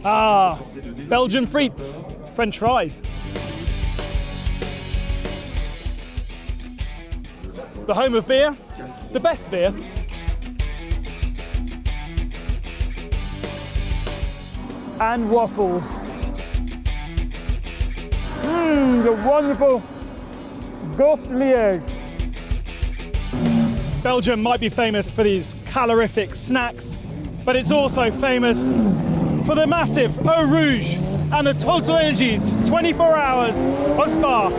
Belgian frites, French fries. The home of beer, the best beer. And waffles. The wonderful Gulf de Liège. Belgium might be famous for these calorific snacks, but it's also famous for the massive Eau Rouge and the total energies 24 hours of Spa.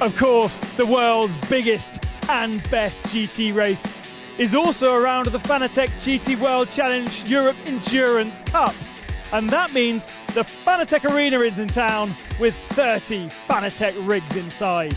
Of course, the world's biggest and best GT race is also around the Fanatec GT World Challenge Europe Endurance Cup. And that means the Fanatec Arena is in town with 30 Fanatec rigs inside.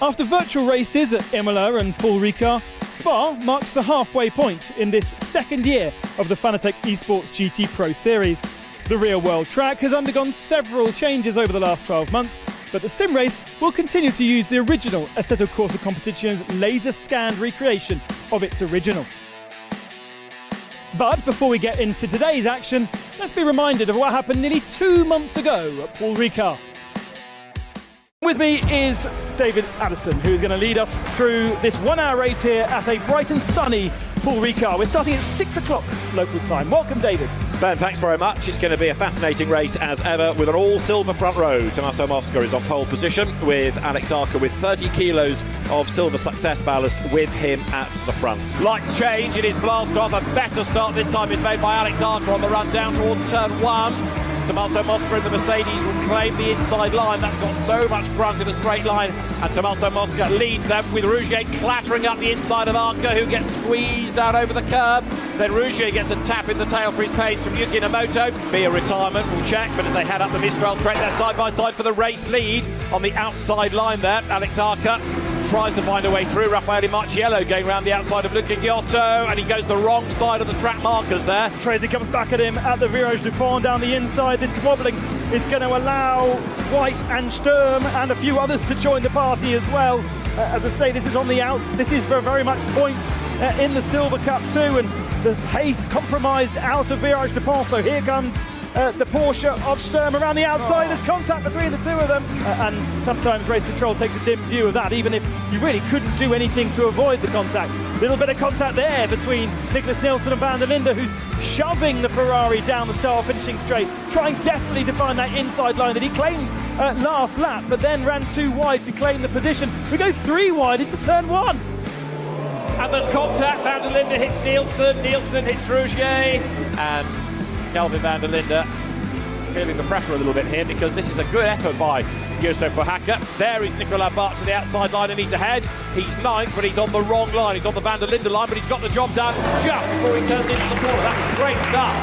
After virtual races at Imola and Paul Ricard, Spa marks the halfway point in this second year of the Fanatec Esports GT Pro Series. The real-world track has undergone several changes over the last 12 months, but the sim race will continue to use the original Assetto Corsa Competizione's laser-scanned recreation of its original. But before we get into today's action, let's be reminded of what happened nearly 2 months ago at Paul Ricard. With me is David Addison, who's going to lead us through this 1 hour race here at a bright and sunny Paul Ricard. We're starting at 6 o'clock local time. Welcome, David. Ben, thanks very much. It's going to be a fascinating race as ever with an all-silver front row. Tommaso Mosca is on pole position with Alex Arca with 30 kilos of silver success ballast with him at the front. Light change, it is blast off. A better start this time is made by Alex Arca on the run down towards turn 1. Tommaso Mosca in the Mercedes will claim the inside line. That's got so much grunt in a straight line. And Tommaso Mosca leads them with Rougier clattering up the inside of Arca, who gets squeezed out over the curb. Then Rougier gets a tap in the tail for his pains from Yuki Inamoto. Be a retirement, we'll check. But as they head up the Mistral straight there side by side for the race lead on the outside line there, Alex Arca tries to find a way through. Raffaele Marciello going around the outside of Luca Giotto, and he goes the wrong side of the track markers there. Tracy comes back at him at the Virage du Pont down the inside. This wobbling is going to allow White and Sturm and a few others to join the party as well. As I say, this is on the outs. This is for very much points in the Silver Cup too, and the pace compromised out of Virage du Pont. So here comes the Porsche of Sturm around the outside. There's contact between the two of them, and sometimes race control takes a dim view of that, even if you really couldn't do anything to avoid the contact. A little bit of contact there between Nicholas Nielsen and Van der Linde, who's shoving the Ferrari down the start finishing straight, trying desperately to find that inside line that he claimed last lap, but then ran too wide to claim the position. We go 3 wide into turn 1. And there's contact. Van der Linde hits Nielsen, Nielsen hits Rougier, and Kelvin van der Linde feeling the pressure a little bit here, because this is a good effort by Juuso Pohaka. There is Nicolas Bart to the outside line, and he's ahead. He's 9th, but he's on the wrong line. He's on the van der Linde line, but he's got the job done just before he turns into the corner. That's a great start.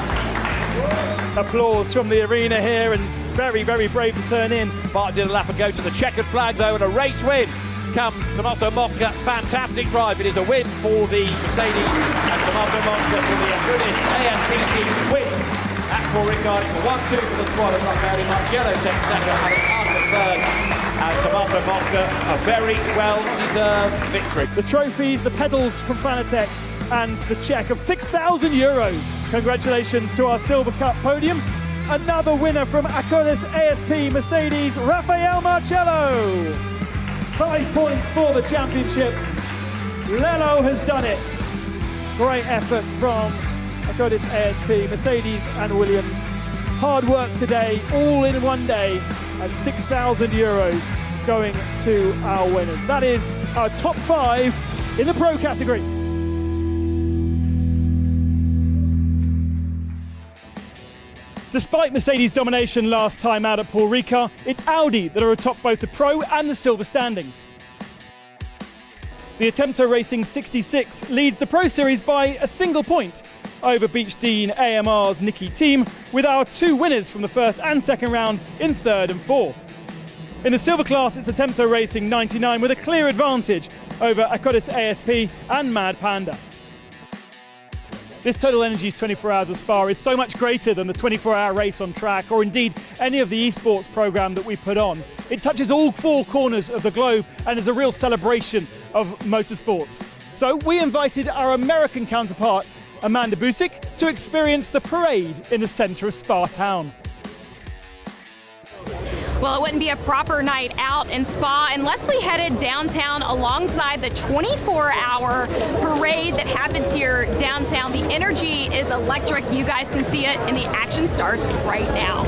Applause from the arena here, and very, very brave to turn in. Bart did a lap and go to the checkered flag though, and a race win comes Tommaso Mosca. Fantastic drive. It is a win for the Mercedes, and Tommaso Mosca for the Agunis ASP team wins at Paul Ricard. It's a 1-2 for the squad as Raffaele Marciello takes second, Alex Arca third, and Tommaso Mosca a very well-deserved victory. The trophies, the pedals from Fanatec, and the cheque of €6,000. Congratulations to our Silver Cup podium. Another winner from Agonis ASP Mercedes, Raffaele Marciello. 5 points for the championship. Lello has done it. Great effort from Agonis ASP, Mercedes and Williams. Hard work today, all in one day, and €6,000 going to our winners. That is our top 5 in the pro category. Despite Mercedes' domination last time out at Paul Ricard, it's Audi that are atop both the pro and the silver standings. The Attempto Racing 66 leads the Pro Series by a single point over Beach Dean AMR's Nicky Team, with our 2 winners from the first and second round in 3rd and 4th. In the silver class, it's Attempto Racing 99 with a clear advantage over Acodis ASP and Mad Panda. This Total Energies 24 Hours of Spa is so much greater than the 24-hour race on track, or indeed any of the esports program that we put on. It touches all 4 corners of the globe and is a real celebration of motorsports. So we invited our American counterpart, Amanda Busick, to experience the parade in the centre of Spa town. Well, it wouldn't be a proper night out in Spa unless we headed downtown alongside the 24-hour parade that happens here downtown. The energy is electric. You guys can see it, and the action starts right now.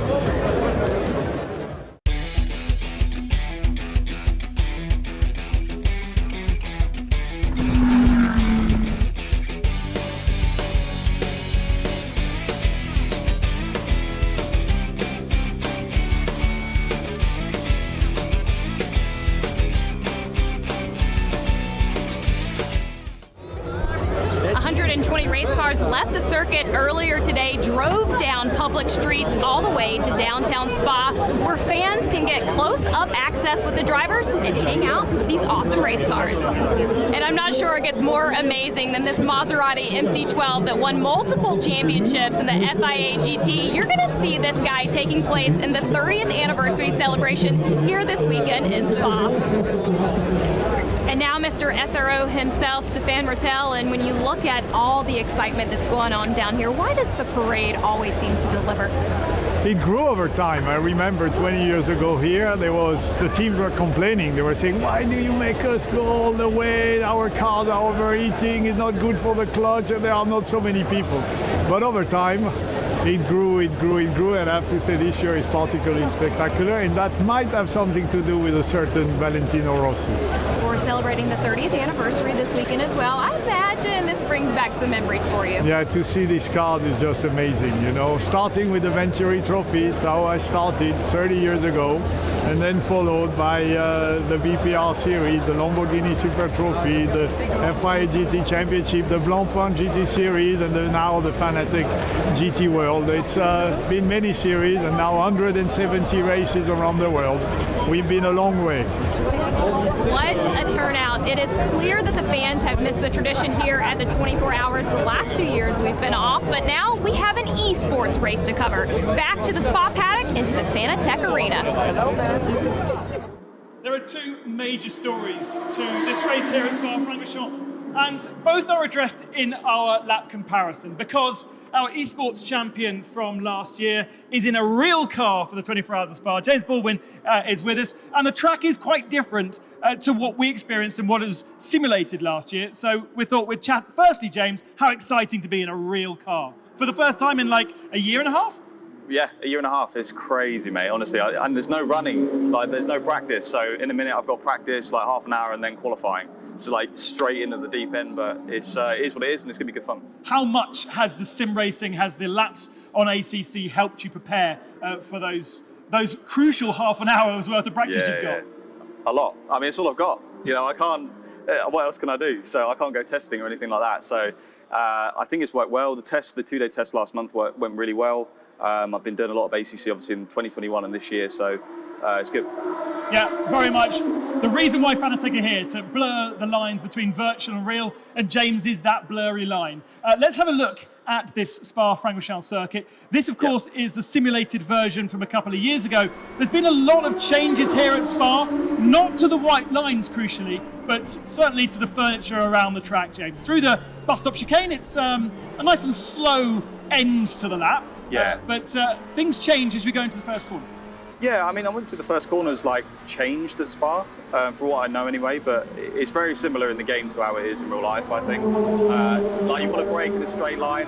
Race cars left the circuit earlier today, drove down public streets all the way to downtown Spa, where fans can get close-up access with the drivers and hang out with these awesome race cars. And I'm not sure it gets more amazing than this Maserati MC12 that won multiple championships in the FIA GT. You're going to see this guy taking place in the 30th anniversary celebration here this weekend in Spa. And now Mr. SRO himself, Stefan Ratel, and when you look at all the excitement that's going on down here, why does the parade always seem to deliver? It grew over time. I remember 20 years ago here, the teams were complaining. They were saying, why do you make us go all the way? Our cars are overheating, it's not good for the clutch, and there are not so many people. But over time, it grew, and I have to say this year is particularly spectacular, and that might have something to do with a certain Valentino Rossi. We're celebrating the 30th anniversary this weekend as well. I imagine this brings back some memories for you. Yeah, to see this car is just amazing, you know. Starting with the Venturi Trophy, it's how I started 30 years ago, and then followed by the BPR Series, the Lamborghini Super Trophy, the FIA GT Championship, the Blancpain GT Series, and now the Fanatec GT World. It's been many series and now 170 races around the world. We've been a long way. What a turnout. It is clear that the fans have missed the tradition here at the 24 hours the last 2 years we've been off, but now we have an esports race to cover. Back to the Spa paddock into the Fanatec Arena. There are 2 major stories to this race here at Spa-Francorchamps, and both are addressed in our lap comparison, because our esports champion from last year is in a real car for the 24 Hours of Spa. James Baldwin is with us, and the track is quite different to what we experienced and what was simulated last year. So we thought we'd chat. Firstly, James, how exciting to be in a real car for the first time in like a year and a half? Yeah, a year and a half. It's crazy, mate, honestly. And there's no running, like there's no practice. So in a minute I've got practice, like half an hour, and then qualifying. So like straight into the deep end, but it is what it is, and it's going to be good fun. How much has the sim racing, has the laps on ACC helped you prepare for those crucial half an hour's worth of practice you've got? A lot. I mean, it's all I've got. You know, I can't, what else can I do? So I can't go testing or anything like that. So I think it's worked well. The 2-day test last month went really well. I've been doing a lot of ACC obviously in 2021 and this year, so it's good. Yeah, very much. The reason why Fanatec are here, to blur the lines between virtual and real, and James is that blurry line. Let's have a look at this Spa-Francorchamps circuit. This, of course, is the simulated version from a couple of years ago. There's been a lot of changes here at Spa, not to the white lines, crucially, but certainly to the furniture around the track, James. Through the bus stop chicane, it's a nice and slow end to the lap. Yeah. But things change as we go into the first corner. Yeah, I mean, I wouldn't say the first corner's like changed at Spa, for what I know anyway, but it's very similar in the game to how it is in real life, I think. Like you want to brake in a straight line,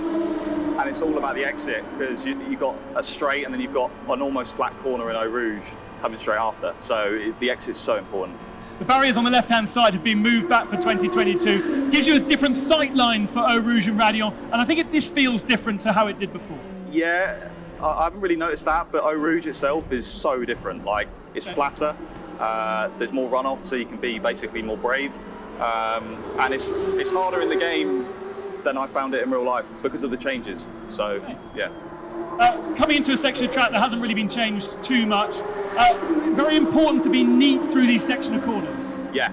and it's all about the exit, because you've got a straight and then you've got an almost flat corner in Eau Rouge coming straight after, so the exit's so important. The barriers on the left-hand side have been moved back for 2022. Gives you a different sight line for Eau Rouge and Radion, and I think this feels different to how it did before. Yeah, I haven't really noticed that, but Eau Rouge itself is so different. Like, it's flatter, there's more runoff, so you can be basically more brave. And it's harder in the game than I found it in real life because of the changes. So, yeah. Coming into a section of track that hasn't really been changed too much, very important to be neat through these section of corners. Yeah,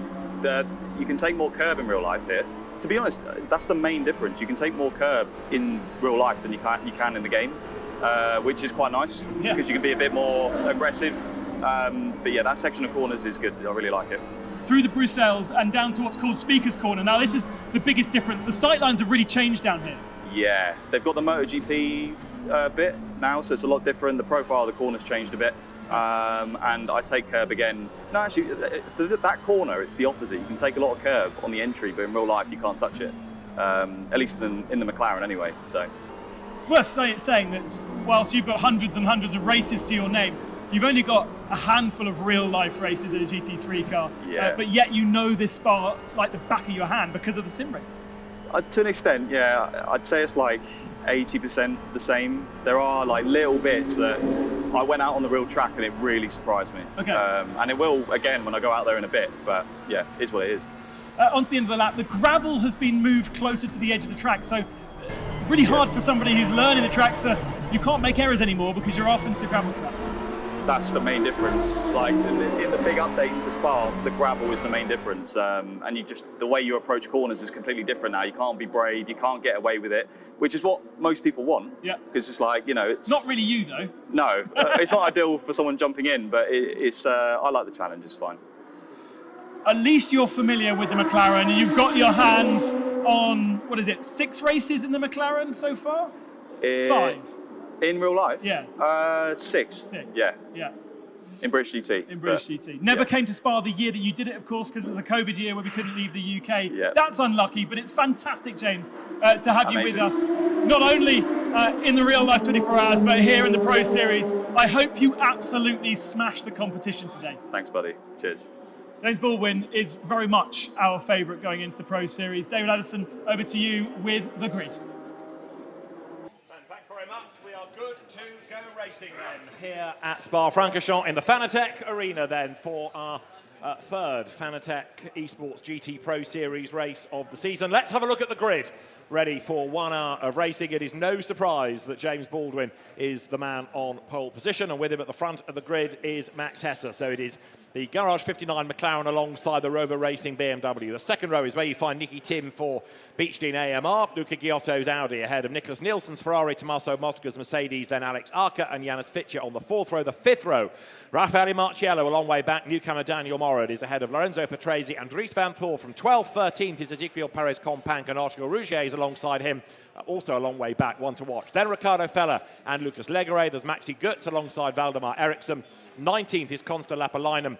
you can take more curb in real life here. To be honest, that's the main difference. You can take more curb in real life than you can in the game, which is quite nice because you can be a bit more aggressive. But yeah, that section of corners is good. I really like it. Through the Bruxelles and down to what's called Speaker's Corner. Now, this is the biggest difference. The sightlines have really changed down here. Yeah, they've got the MotoGP bit now, so it's a lot different. The profile of the corner's changed a bit. And I take curb again. No, actually, that corner, it's the opposite. You can take a lot of curb on the entry, but in real life, you can't touch it. At least in the McLaren anyway. So it's worth saying that whilst you've got hundreds and hundreds of races to your name, you've only got a handful of real-life races in a GT3 car, but yet you know this Spa like the back of your hand because of the sim racing. To an extent, yeah. I'd say it's like 80% the same. There are like little bits that I went out on the real track and it really surprised me. Okay. And it will again when I go out there in a bit, but yeah, it's what it is. On to the end of the lap, the gravel has been moved closer to the edge of the track, so really hard for somebody who's learning the track you can't make errors anymore because you're off into the gravel track. That's the main difference. Like in the big updates to Spa, the gravel is the main difference, and the way you approach corners is completely different now. You can't be brave, you can't get away with it, which is what most people want. Yeah. Because it's like, it's not really you though. No, it's not ideal for someone jumping in, but it's. I like the challenge. It's fine. At least you're familiar with the McLaren, and you've got your hands on 6 races in the McLaren so far? 5. In real life? Yeah. 6. 6. Yeah. Yeah. In British GT. In British GT. Never came to Spa the year that you did it, of course, because it was a COVID year where we couldn't leave the UK. Yeah. That's unlucky, but it's fantastic, James, to have you with us. Not only in the real life 24 hours, but here in the Pro Series. I hope you absolutely smash the competition today. Thanks, buddy. Cheers. James Baldwin is very much our favourite going into the Pro Series. David Addison, over to you with the grid. Thanks very much. We are good to go racing then here at Spa-Francorchamps in the Fanatec Arena then for our third Fanatec Esports GT Pro Series race of the season. Let's have a look at the grid. Ready for 1 hour of racing. It is no surprise that James Baldwin is the man on pole position, and with him at the front of the grid is Max Hesse. So it is the Garage 59 McLaren alongside the Rover Racing BMW. The second row is where you find Nicky Tim for Beechdean AMR, Luca Giotto's Audi ahead of Nicholas Nielsen's Ferrari, Tommaso Mosca's Mercedes, then Alex Arca and Janis Fitcher on the fourth row. The fifth row, Raffaele Marciello a long way back, newcomer Daniel Morad is ahead of Lorenzo Patrese and Dries van Thor. From 12th, 13th is Ezequiel Perez Companc and Archibald Rougier is alongside him, also a long way back, one to watch. Then Ricardo Feller and Lucas Legere. There's Maxi Goetz alongside Valdemar Eriksson. 19th is Consta Lapalainen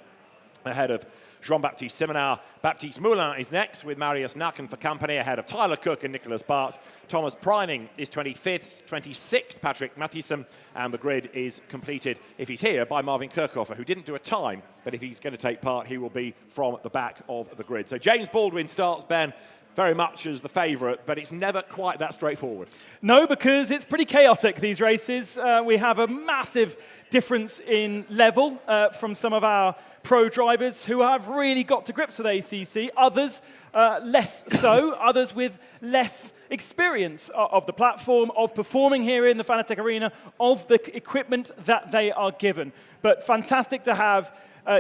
ahead of Jean-Baptiste Simonard. Baptiste Moulin is next with Marius Naken for company ahead of Tyler Cook and Nicholas Bart. Thomas Preining is 25th, 26th, Patrick Matthiessen, and the grid is completed, if he's here, by Marvin Kirchhofer, who didn't do a time, but if he's going to take part, he will be from the back of the grid. So James Baldwin starts, Ben, very much as the favourite, but it's never quite that straightforward. No, because it's pretty chaotic, these races. We have a massive difference in level from some of our pro drivers who have really got to grips with ACC, others less so, others with less experience of the platform, of performing here in the Fanatec Arena, of the equipment that they are given. But fantastic to have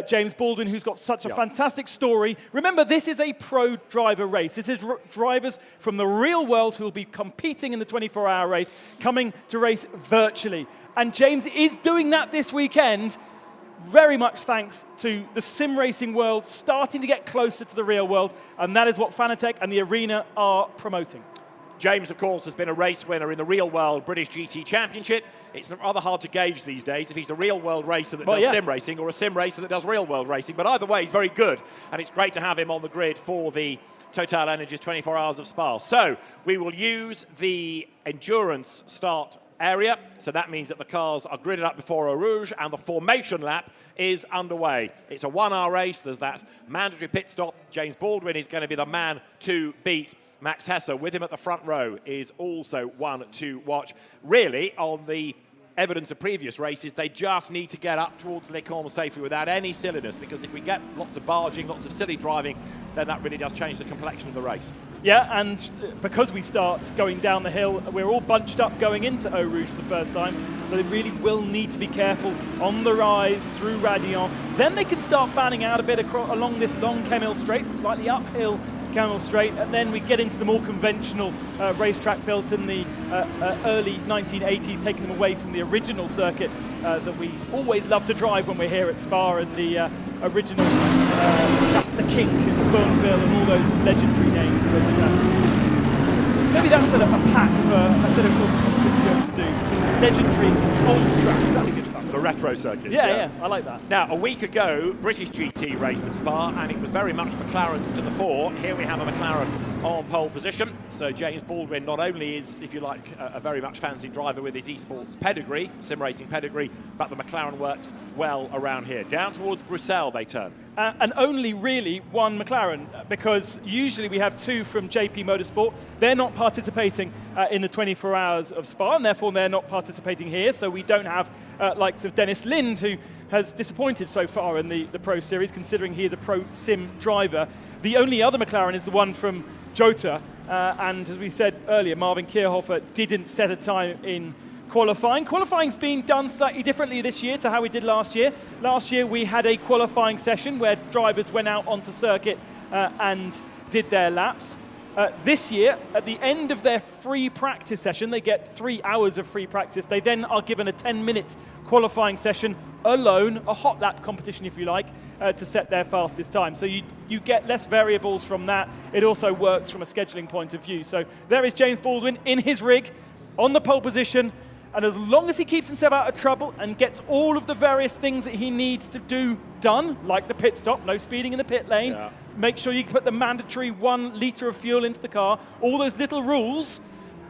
James Baldwin, who's got such a fantastic story. Remember, this is a pro driver race. This is drivers from the real world who will be competing in the 24-hour race, coming to race virtually. And James is doing that this weekend, very much thanks to the sim racing world starting to get closer to the real world, and that is what Fanatec and the Arena are promoting. James, of course, has been a race winner in the real world British GT Championship. It's rather hard to gauge these days if he's a real world racer that does sim racing or a sim racer that does real world racing. But either way, he's very good. And it's great to have him on the grid for the Total Energies 24 Hours of Spa. So we will use the endurance start area. So that means that the cars are gridded up before Eau Rouge and the formation lap is underway. It's a 1 hour race. There's that mandatory pit stop. James Baldwin is going to be the man to beat. Max Hesse, with him at the front row, is also one to watch. Really, on the evidence of previous races, they just need to get up towards Les Combes safely without any silliness, because if we get lots of barging, lots of silly driving, then that really does change the complexion of the race. Yeah, and because we start going down the hill, we're all bunched up going into Eau Rouge for the first time, so they really will need to be careful on the rise through Radillon. Then they can start fanning out a bit along this long Camille Straight, slightly uphill Camille Straight, and then we get into the more conventional racetrack built in the early 1980s, taking them away from the original circuit that we always love to drive when we're here at Spa, and the original Master King and Bonneville and all those legendary names. But maybe that's a pack for Assetto Corsa Competizione to do. Some legendary old tracks, that'd be good fun. The retro circuits. Yeah, I like that. Now, a week ago, British GT raced at Spa, and it was very much McLaren's to the fore. Here we have a McLaren on pole position. So James Baldwin not only is, if you like, a very much fancied driver with his esports pedigree, sim racing pedigree, but the McLaren works well around here. Down towards Bruxelles they turn. And only really one McLaren, because usually we have two from JP Motorsport. They're not participating in the 24 hours of Spa, and therefore they're not participating here. So we don't have likes of Dennis Lind, who has disappointed so far in the Pro Series, considering he is a Pro Sim driver. The only other McLaren is the one from Jota, and as we said earlier, Marvin Kierhofer didn't set a time in qualifying. Qualifying's been done slightly differently this year to how we did last year. Last year we had a qualifying session where drivers went out onto circuit and did their laps. This year, at the end of their free practice session, they get 3 hours of free practice. They then are given a 10-minute qualifying session alone, a hot lap competition if you like, to set their fastest time. So you get less variables from that. It also works from a scheduling point of view. So there is James Baldwin in his rig, on the pole position, and as long as he keeps himself out of trouble and gets all of the various things that he needs to do done, like the pit stop, no speeding in the pit lane, make sure you put the mandatory 1 litre of fuel into the car, all those little rules,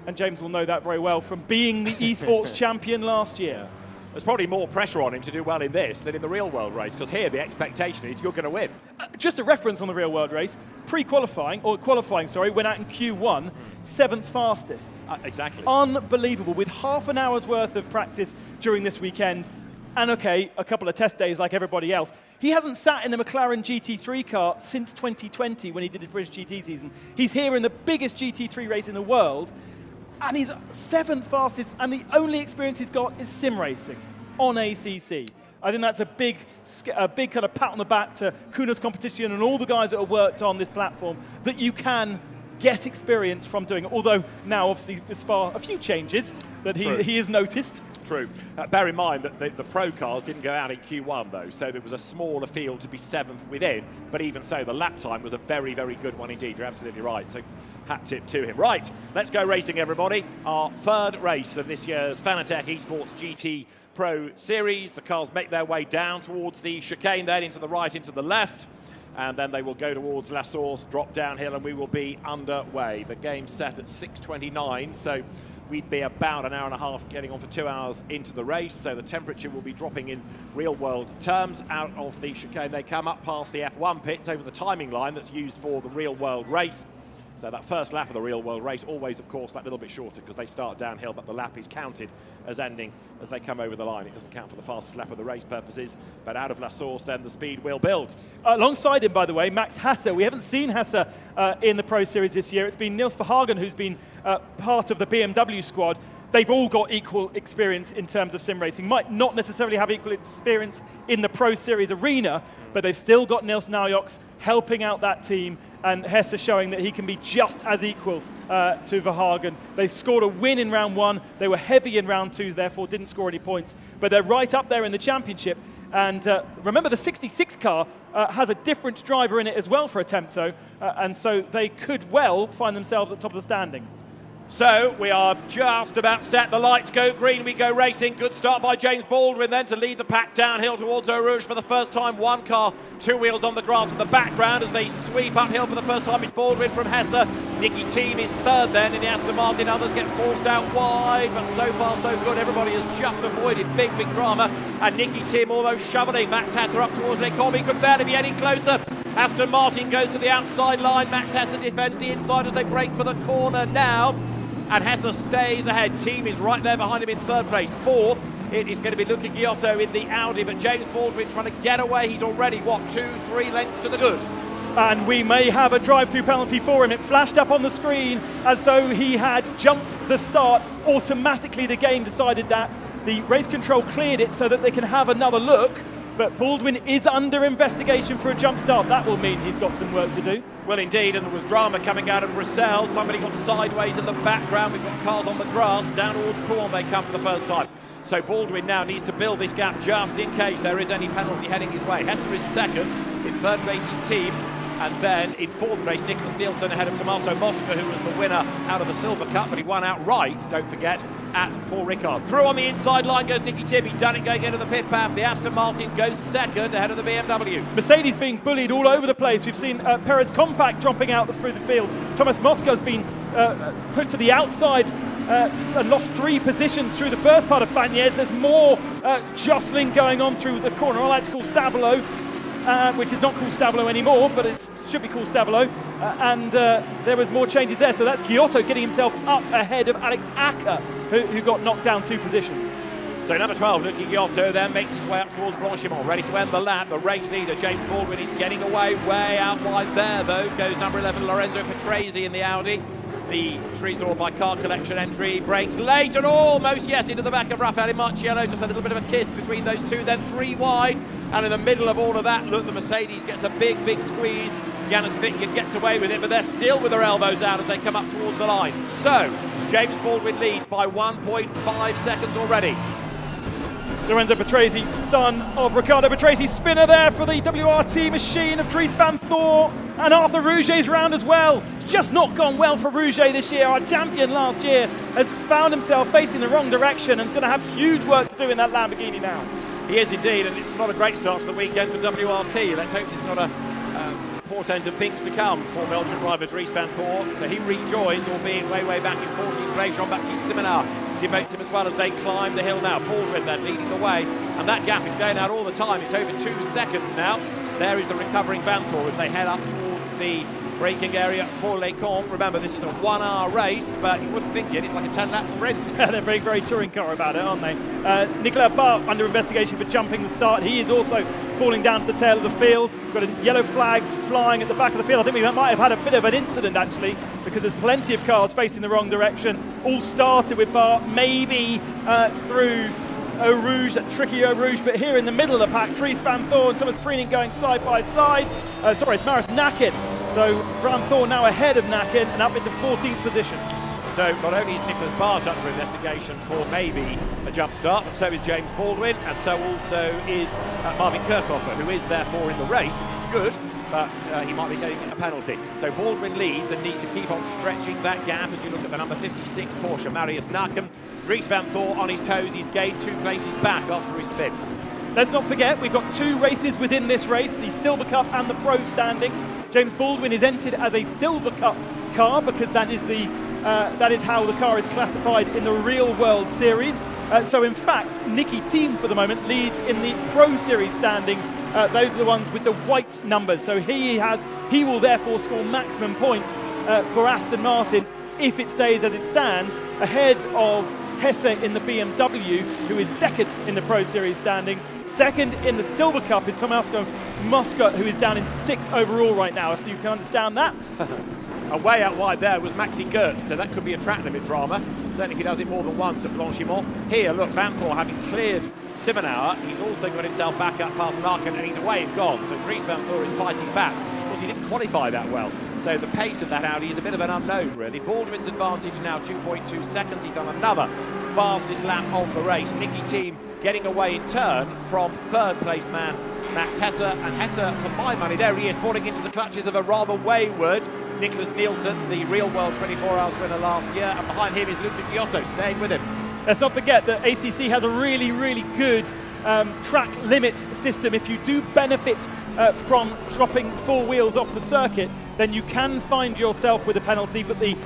and James will know that very well from being the esports champion last year. There's probably more pressure on him to do well in this than in the real world race, because here the expectation is you're going to win. Just a reference on the real world race, qualifying, went out in Q1, 7th fastest. Exactly. Unbelievable, with half an hour's worth of practice during this weekend, and okay, a couple of test days like everybody else. He hasn't sat in a McLaren GT3 car since 2020 when he did his British GT season. He's here in the biggest GT3 race in the world, and he's 7th fastest, and the only experience he's got is sim racing on ACC. I think that's a big kind of pat on the back to Kunos Competition and all the guys that have worked on this platform, that you can get experience from doing it. Although now, obviously, with Spa, a few changes that he has noticed. True. Bear in mind that the pro cars didn't go out in Q1, though, so there was a smaller field to be 7th within, but even so, the lap time was a very, very good one indeed. You're absolutely right, so hat tip to him. Right, let's go racing, everybody. Our 3rd race of this year's Fanatec Esports GT Pro Series. The cars make their way down towards the chicane, then into the right, into the left, and then they will go towards La Source, drop downhill, and we will be underway. The game's set at 6:29, so we'd be about an hour and a half getting on for 2 hours into the race, so the temperature will be dropping in real world terms. Out of the chicane they come up past the F1 pits over the timing line that's used for the real world race. So that first lap of the real world race, always, of course, that little bit shorter because they start downhill, but the lap is counted as ending as they come over the line. It doesn't count for the fastest lap of the race purposes, but out of La Source, then the speed will build. Alongside him, by the way, Max Hasser. We haven't seen Hasser in the Pro Series this year. It's been Niels Verhagen who's been part of the BMW squad. They've all got equal experience in terms of sim racing. Might not necessarily have equal experience in the Pro Series arena, but they've still got Nils Naujoks helping out that team, and Hesse showing that he can be just as equal to Verhagen. They scored a win in round 1. They were heavy in round 2, therefore didn't score any points, but they're right up there in the championship. And remember, the 66 car has a different driver in it as well for a Tempto, and so they could well find themselves at top of the standings. So we are just about set. The lights go green. We go racing. Good start by James Baldwin then to lead the pack downhill towards Eau Rouge for the first time. 1 car, 2 wheels on the grass in the background as they sweep uphill for the first time. It's Baldwin from Hesse. Nicky Team is 3rd then in the Aston Martin. Others get forced out wide, but so far so good. Everybody has just avoided big drama. And Nicky Team almost shoveling Max Hesse up towards Les Combes. He could barely be any closer. Aston Martin goes to the outside line. Max Hesse defends the inside as they break for the corner now. And Hesse stays ahead. Team is right there behind him in 3rd place. 4th, it is going to be Luca Giotto in the Audi, but James Baldwin trying to get away. He's already, 2-3 lengths to the good And we may have a drive-through penalty for him. It flashed up on the screen as though he had jumped the start. Automatically the game decided that. The race control cleared it so that they can have another look, but Baldwin is under investigation for a jump start. That will mean he's got some work to do. Well, indeed, and there was drama coming out of Brussels. Somebody got sideways in the background. We've got cars on the grass. Down towards Coulon they come for the first time. So Baldwin now needs to build this gap just in case there is any penalty heading his way. Hesse is second. In third place his team. And then in fourth place, Nicholas Nielsen ahead of Tommaso Mosca, who was the winner out of the Silver Cup, but he won outright, don't forget, at Paul Ricard. Through on the inside line goes Nicky Tim. He's done it going into the pit path. The Aston Martin goes second ahead of the BMW. Mercedes being bullied all over the place. We've seen Perez Compact dropping out through the field. Thomas Mosca's been put to the outside and lost 3 positions through the first part of Fagnes. There's more jostling going on through the corner. I like to call Stabilo, which is not called Stabilo anymore, but it should be called Stabilo. And there was more changes there. So that's Giotto getting himself up ahead of Alex Acker, who got knocked down 2 positions. So number 12, Lucky Giotto, then makes his way up towards Blanchimont, ready to end the lap. The race leader, James Baldwin, is getting away, way out wide there, though. Goes number 11, Lorenzo Petresi in the Audi. The trees are all by car collection entry, breaks late and almost, yes, into the back of Raffaele Marciano. Just a little bit of a kiss between those two, then 3 wide. And in the middle of all of that, look, the Mercedes gets a big, big squeeze. Janus Fittke gets away with it, but they're still with their elbows out as they come up towards the line. So, James Baldwin leads by 1.5 seconds already. Lorenzo Petresi, son of Riccardo Petresi, spinner there for the WRT machine of Dries van Thor, and Arthur Rouget's round as well. It's just not gone well for Rouget this year. Our champion last year has found himself facing the wrong direction and is going to have huge work to do in that Lamborghini now. He is indeed, and it's not a great start to the weekend for WRT. Let's hope it's not a portent of things to come for Belgian driver Dries van Thor. So he rejoins, albeit way back in 14th place. Jean-Baptiste Simonard demotes him as well as they climb the hill now. Baldwin then leading the way, and that gap is going out all the time. It's over 2 seconds now. There is the recovering Van Thor as they head up towards the braking area for Les Camps. Remember, this is a 1-hour race, but you wouldn't think it. It's like a 10-lap sprint. They're very touring car about it, aren't they? Nicolas Bart under investigation for jumping the start. He is also falling down to the tail of the field. We've got yellow flags flying at the back of the field. I think we might have had a bit of an incident, actually, because there's plenty of cars facing the wrong direction. All started with Bart, maybe through Eau Rouge, that tricky Eau Rouge, but here in the middle of the pack, Dries van Thor and Thomas Preening going side by side. Sorry, it's Maris Nakin. So Van Thor now ahead of Nakin and up into 14th position. So not only is Nicholas Bart under investigation for maybe a jump start, but so is James Baldwin, and so also is Marvin Kirchhofer, who is therefore in the race, which is good, but he might be getting a penalty. So Baldwin leads and needs to keep on stretching that gap as you look at the number 56 Porsche, Marius Naken. Dries van Thor on his toes, he's gained 2 places back after his spin. Let's not forget, we've got 2 races within this race, the Silver Cup and the Pro standings. James Baldwin is entered as a Silver Cup car because that is how the car is classified in the Real World Series. So in fact, Nicky Thiem for the moment leads in the Pro Series standings. Those are the ones with the white numbers. So he will therefore score maximum points for Aston Martin if it stays as it stands, ahead of Hesse in the BMW, who is second in the Pro Series standings. Second in the Silver Cup is Tommaso Mosca, who is down in 6th overall right now, if you can understand that. And way out wide there was Maxi Gertz, so that could be a track limit drama. Certainly if he does it more than once at Blanchimont. Here, look, Van Thor having cleared Simonauer, he's also got himself back up past Larkin, and he's away and gone. So Dries van Thor is fighting back. Of course, he didn't qualify that well. So the pace of that Audi is a bit of an unknown, really. Baldwin's advantage now 2.2 seconds. He's on another fastest lap of the race. Nicky Thiem getting away in turn from 3rd place man Max Hesse, and Hesse, for my money, there he is, falling into the clutches of a rather wayward Nicholas Nielsen, the Real World 24 Hours winner last year, and behind him is Luca Giotto staying with him. Let's not forget that ACC has a really good track limits system. If you do benefit from dropping 4 wheels off the circuit, then you can find yourself with a penalty, but the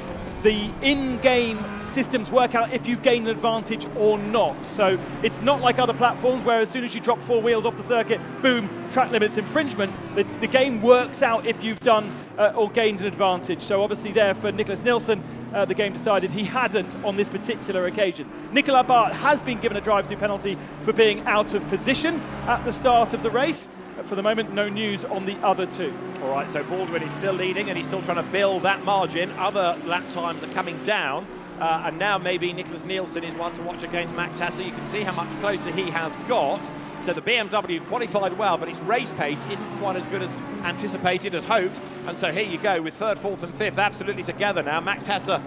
in-game systems work out if you've gained an advantage or not. So it's not like other platforms where as soon as you drop 4 wheels off the circuit, boom, track limits infringement. The game works out if you've done or gained an advantage. So obviously there for Nicholas Nielsen, the game decided he hadn't on this particular occasion. Nicolas Bart has been given a drive-through penalty for being out of position at the start of the race. for the moment, no news on the other two. All right, so Baldwin is still leading and he's still trying to build that margin. Other lap times are coming down. And now maybe Nicholas Nielsen is one to watch against Max Hesse. You can see how much closer he has got. So the BMW qualified well, but its race pace isn't quite as good as anticipated, as hoped. And so here you go with third, fourth and fifth absolutely together now. Max Hesse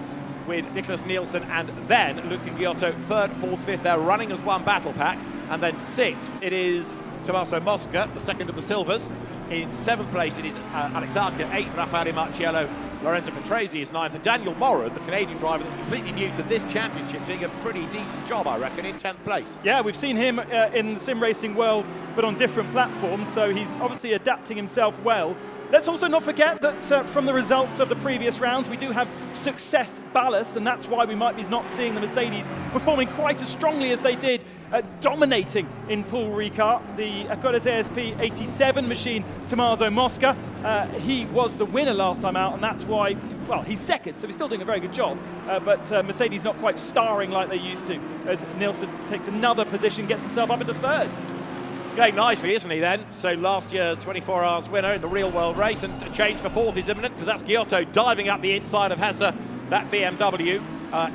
with Nicholas Nielsen and then Luca Giotto, third, fourth, fifth. They're running as one battle pack. And then sixth, it is Tommaso Mosca, the second of the Silvers. In seventh place, it is Alex Arca, eighth, Raffaele Marciello. Lorenzo Petresi is ninth, and Daniel Morad, the Canadian driver that's completely new to this championship, doing a pretty decent job, I reckon, in 10th place. Yeah, we've seen him in the sim racing world, but on different platforms, so he's obviously adapting himself well. Let's also not forget that from the results of the previous rounds, we do have success ballast, and that's why we might be not seeing the Mercedes performing quite as strongly as they did, dominating in Paul Ricard, the Accordes ASP 87 machine, Tommaso Mosca. He was the winner last time out, and that's why, well, he's second, so he's still doing a very good job, but Mercedes not quite starring like they used to, as Nielsen takes another position, gets himself up into third. It's going nicely, isn't he, then? So last year's 24 Hours winner in the real world race, and a change for fourth is imminent, because that's Giotto diving up the inside of Hesse. That BMW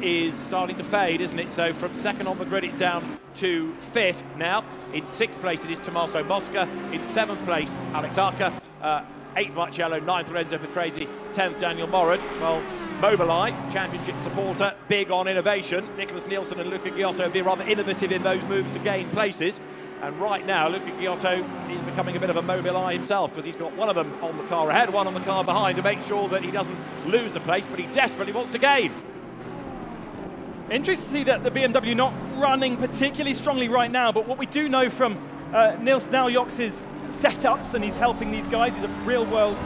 is starting to fade, isn't it? So from second on the grid, it's down to fifth now. In sixth place, it is Tommaso Mosca. In seventh place, Alex Arca. Eighth, Marciello. Ninth, Lorenzo Petresi. 10th, Daniel Morad. Well, Mobileye, championship supporter, big on innovation. Nicholas Nielsen and Luca Giotto have been rather innovative in those moves to gain places. And right now, Luca Giotto is becoming a bit of a Mobileye himself, because he's got one of them on the car ahead, one on the car behind, to make sure that he doesn't lose a place, but he desperately wants to gain. Interesting to see that the BMW not running particularly strongly right now, but what we do know from Nils Naujoks's setups, and he's helping these guys, he's a real-world,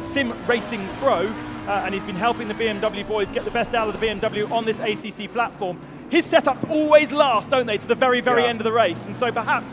sim racing pro, and he's been helping the BMW boys get the best out of the BMW on this ACC platform. His setups always last, don't they, to the very, very end of the race. And so perhaps,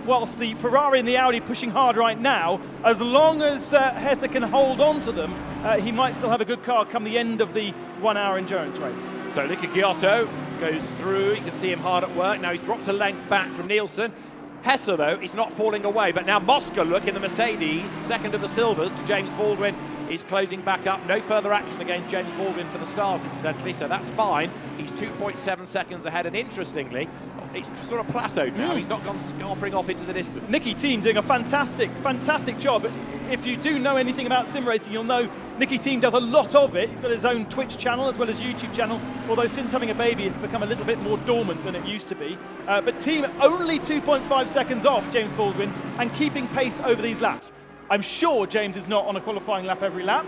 whilst the Ferrari and the Audi pushing hard right now, as long as Hesse can hold on to them, he might still have a good car come the end of the 1 hour endurance race. So Luca Giotto goes through, you can see him hard at work. Now he's dropped a length back from Nielsen. Hesse, though, is not falling away, but now Mosca, look, in the Mercedes, second of the Silvers to James Baldwin, is closing back up. No further action against James Baldwin for the start, incidentally, so that's fine. He's 2.7 seconds ahead, and interestingly, it's sort of plateaued now. He's not gone scarpering off into the distance. Nicky Thiem doing a fantastic, fantastic job. If you do know anything about sim racing, you'll know Nicky Thiem does a lot of it. He's got his own Twitch channel as well as YouTube channel, although since having a baby, it's become a little bit more dormant than it used to be. But Thiem only 2.5 seconds off James Baldwin and keeping pace over these laps. I'm sure James is not on a qualifying lap every lap.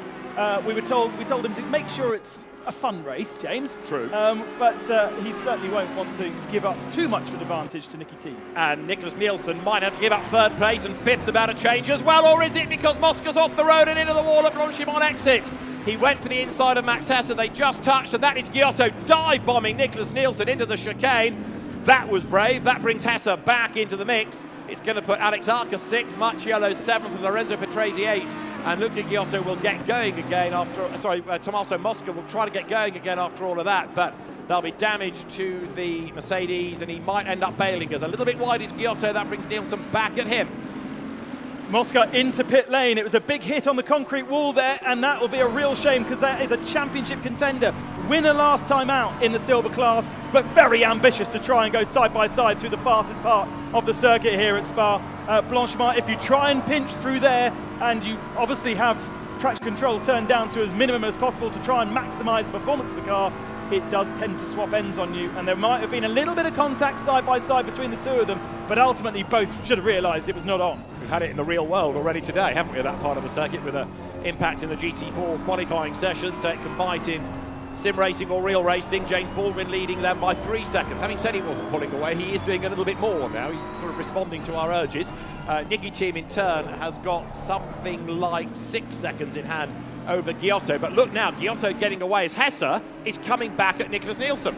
We told him to make sure it's a fun race, James. True. But he certainly won't want to give up too much of an advantage to Nicky Thiem. And Nicholas Nielsen might have to give up third place, and fifth's about to change as well, or is it because Mosca's off the road and into the wall at Blanchimont exit? He went for the inside of Max Hesse, they just touched, and that is Giotto dive-bombing Nicholas Nielsen into the chicane. That was brave. That brings Hesse back into the mix. It's going to put Alex Arca 6th, Marciello 7th, and Lorenzo Petresi 8th. And Luca Giotto will get going again after, Tommaso Mosca will try to get going again after all of that, but there'll be damage to the Mercedes, and he might end up bailing us. A little bit wide is Giotto. That brings Nielsen back at him. Mosca into pit lane. It was a big hit on the concrete wall there, and that will be a real shame, because that is a championship contender. Winner last time out in the silver class, but very ambitious to try and go side by side through the fastest part of the circuit here at Spa. Blanchimont, if you try and pinch through there, and you obviously have traction control turned down to as minimum as possible to try and maximise the performance of the car, it does tend to swap ends on you, and there might have been a little bit of contact side by side between the two of them, but ultimately both should have realised it was not on. We've had it in the real world already today, haven't we, at that part of the circuit, with an impact in the GT4 qualifying session, so it can bite in sim racing or real racing. James Baldwin leading them by 3 seconds. Having said he wasn't pulling away, he is doing a little bit more now. He's sort of responding to our urges. Nicky Thiem, in turn, has got something like 6 seconds in hand over Giotto. But look now, Giotto getting away as Hesse is coming back at Nicholas Nielsen.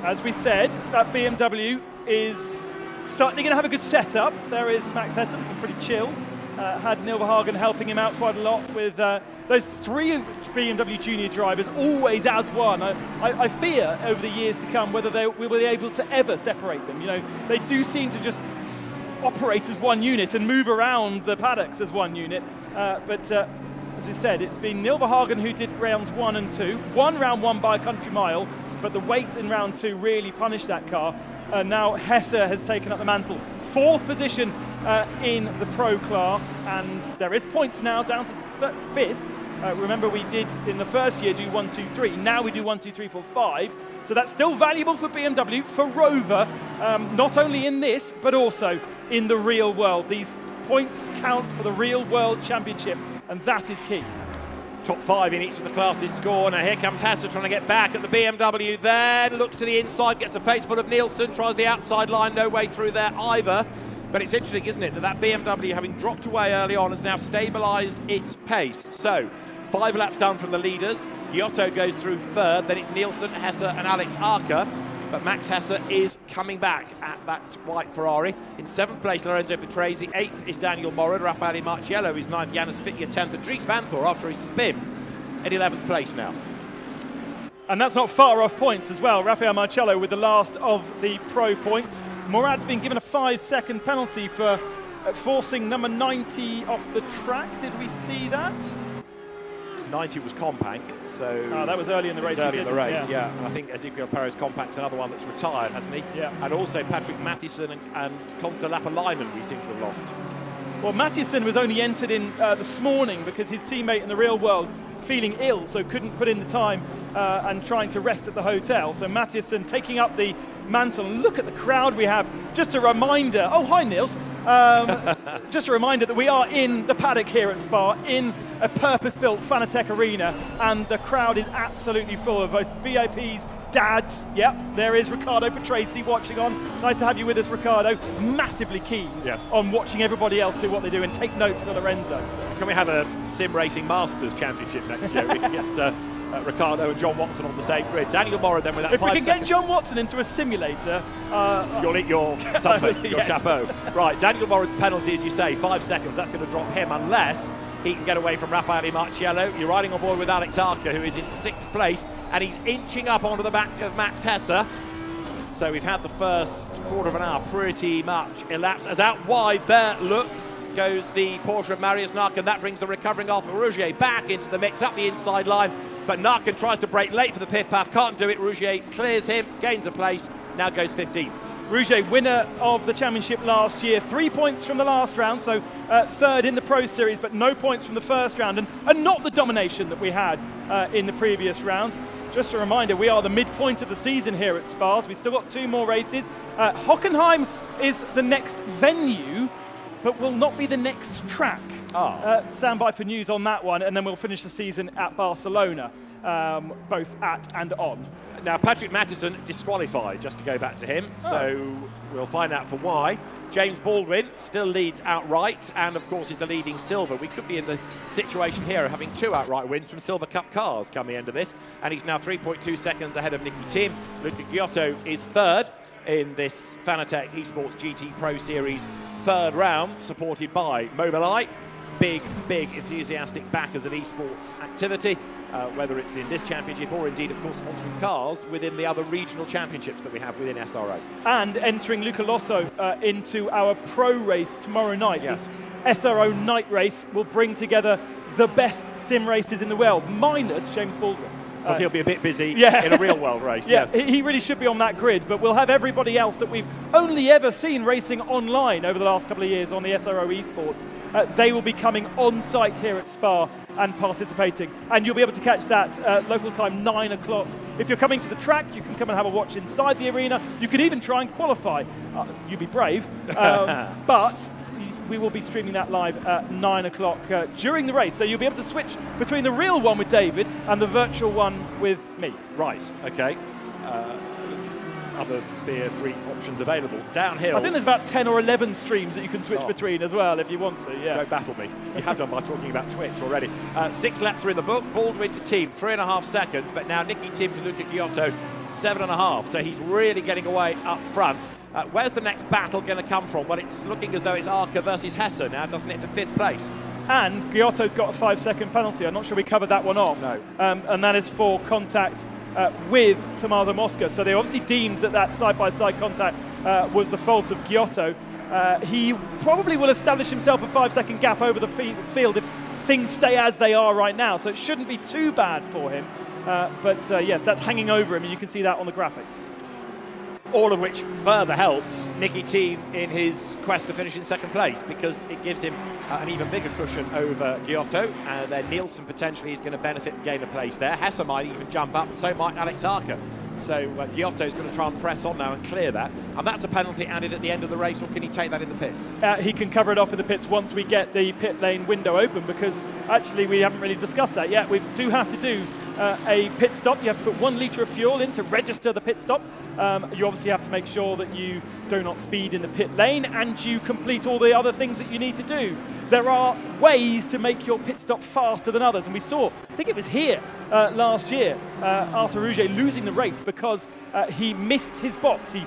As we said, that BMW is certainly going to have a good setup. There is Max Hesse looking pretty chill. Had Nilverhagen helping him out quite a lot with those 3 BMW Junior drivers, always as one. I fear over the years to come whether we will be able to ever separate them. You know, they do seem to just operate as one unit and move around the paddocks as one unit. But as we said, it's been Neil Verhagen who did rounds 1 and 2. Won round 1 by a country mile, but the weight in round 2 really punished that car. Now Hesse has taken up the mantle. 4th position in the pro class, and there is points now down to 5th. Remember, we did in the first year do 1, 2, 3. Now we do 1, 2, 3, 4, 5. So that's still valuable for BMW, for Rover, not only in this, but also in the real world. These points count for the real world championship, and that is key. Top 5 in each of the classes score. Now here comes Hesse trying to get back at the BMW, then looks to the inside, gets a face full of Nielsen, tries the outside line, no way through there either. But it's interesting, isn't it, that BMW, having dropped away early on, has now stabilised its pace. So 5 laps down from the leaders. Giotto goes through 3rd, then it's Nielsen, Hesse and Alex Arca. But Max Hesse is coming back at that white Ferrari. In 7th place, Lorenzo Petresi. 8th is Daniel Morin. Raffaele Marciello is 9th. Janus Fitje 10th. And Dries Van Thor, after his spin, in 11th place now. And that's not far off points as well. Raffaele Marciello with the last of the pro points. Murad's been given a 5-second penalty for forcing number 90 off the track. Did we see that? 90 was Compank, so... that was early in the race. Early in the race, yeah. And I think Ezequiel Perez Compank's another one that's retired, hasn't he? Yeah. And also Patrick Mattison and Consta Lapalainen we seem to have lost. Well, Mattison was only entered in this morning because his teammate in the real world feeling ill, so couldn't put in the time and trying to rest at the hotel. So Mattison taking up the mantle. Look at the crowd we have. Just a reminder. Oh, hi, Niels. Just a reminder that we are in the paddock here at Spa, in a purpose-built Fanatec arena, and the crowd is absolutely full of both VIPs, dads. Yep, there is Riccardo Petresi watching on. Nice to have you with us, Riccardo. Massively keen on watching everybody else do what they do and take notes for Lorenzo. Can we have a Sim Racing Masters Championship next year? We can get Riccardo and John Watson on the same grid. Daniel Morin then with that 5 seconds. If we can get John Watson into a simulator... you'll eat your something, your chapeau. Right, Daniel Morin's penalty, as you say, 5 seconds. That's going to drop him unless he can get away from Raffaele Marciello. You're riding on board with Alex Arca, who is in 6th place, and he's inching up onto the back of Max Hesse. So we've had the first quarter of an hour pretty much elapsed. As out wide there, look, goes the Porsche of Marius Narken. That brings the recovering Arthur Rougier back into the mix, up the inside line. But Narken tries to brake late for the piff-paff, can't do it. Rougier clears him, gains a place, now goes 15th. Rougier, winner of the championship last year, 3 points from the last round, so 3rd in the Pro Series, but no points from the first round, and not the domination that we had in the previous rounds. Just a reminder, we are the midpoint of the season here at Spas. We've still got 2 more races. Hockenheim is the next venue, but will not be the next track. Stand by for news on that one, and then we'll finish the season at Barcelona, both at and on. Now, Patrick Mattison disqualified, just to go back to him, so we'll find out for why. James Baldwin still leads outright, and of course is the leading Silver. We could be in the situation here of having 2 outright wins from Silver Cup cars come the end of this, and he's now 3.2 seconds ahead of Nicky Tim. Luca Giotto is 3rd in this Fanatec Esports GT Pro Series 3rd round, supported by Mobileye. Big enthusiastic backers of esports activity, whether it's in this championship or indeed, of course, sponsoring cars within the other regional championships that we have within SRO. And entering Luca Losso into our pro race tomorrow night. This SRO night race will bring together the best sim races in the world, minus James Baldwin. Because he'll be a bit busy in a real world race. He really should be on that grid, but we'll have everybody else that we've only ever seen racing online over the last couple of years on the SRO Esports. They will be coming on site here at Spa and participating, and you'll be able to catch that local time 9 o'clock. If you're coming to the track, you can come and have a watch inside the arena. You can even try and qualify. You'd be brave, but we will be streaming that live at 9 o'clock during the race. So you'll be able to switch between the real one with David and the virtual one with me. Right, okay. Other beer-free options available. Downhill. I think there's about 10 or 11 streams that you can switch between as well if you want to, Don't baffle me. You have done by talking about Twitch already. 6 laps are in the book. Baldwin to Team, 3.5 seconds. But now Nicky Tim to Luca Giotto, 7.5. So he's really getting away up front. Where's the next battle going to come from? Well, it's looking as though it's Arca versus Hesse now, doesn't it, for 5th place? And Giotto's got a 5-second penalty. I'm not sure we covered that one off. No. And that is for contact with Tommaso Mosca. So they obviously deemed that side-by-side contact was the fault of Giotto. He probably will establish himself a 5-second gap over the field if things stay as they are right now, so it shouldn't be too bad for him. But yes, that's hanging over him, and you can see that on the graphics. All of which further helps Nicky Thiem in his quest to finish in second place, because it gives him an even bigger cushion over Giotto, and then Nielsen potentially is going to benefit and gain a place there. Hesse might even jump up, and so might Alex Arca. So Giotto is going to try and press on now and clear that, and that's a penalty added at the end of the race, or can he take that in the pits? He can cover it off in the pits once we get the pit lane window open, because actually we haven't really discussed that yet. We do have to do a pit stop. You have to put 1 litre of fuel in to register the pit stop. You obviously have to make sure that you do not speed in the pit lane, and you complete all the other things that you need to do. There are ways to make your pit stop faster than others, and we saw, I think it was here last year, Arthur Rouget losing the race because he missed his box. He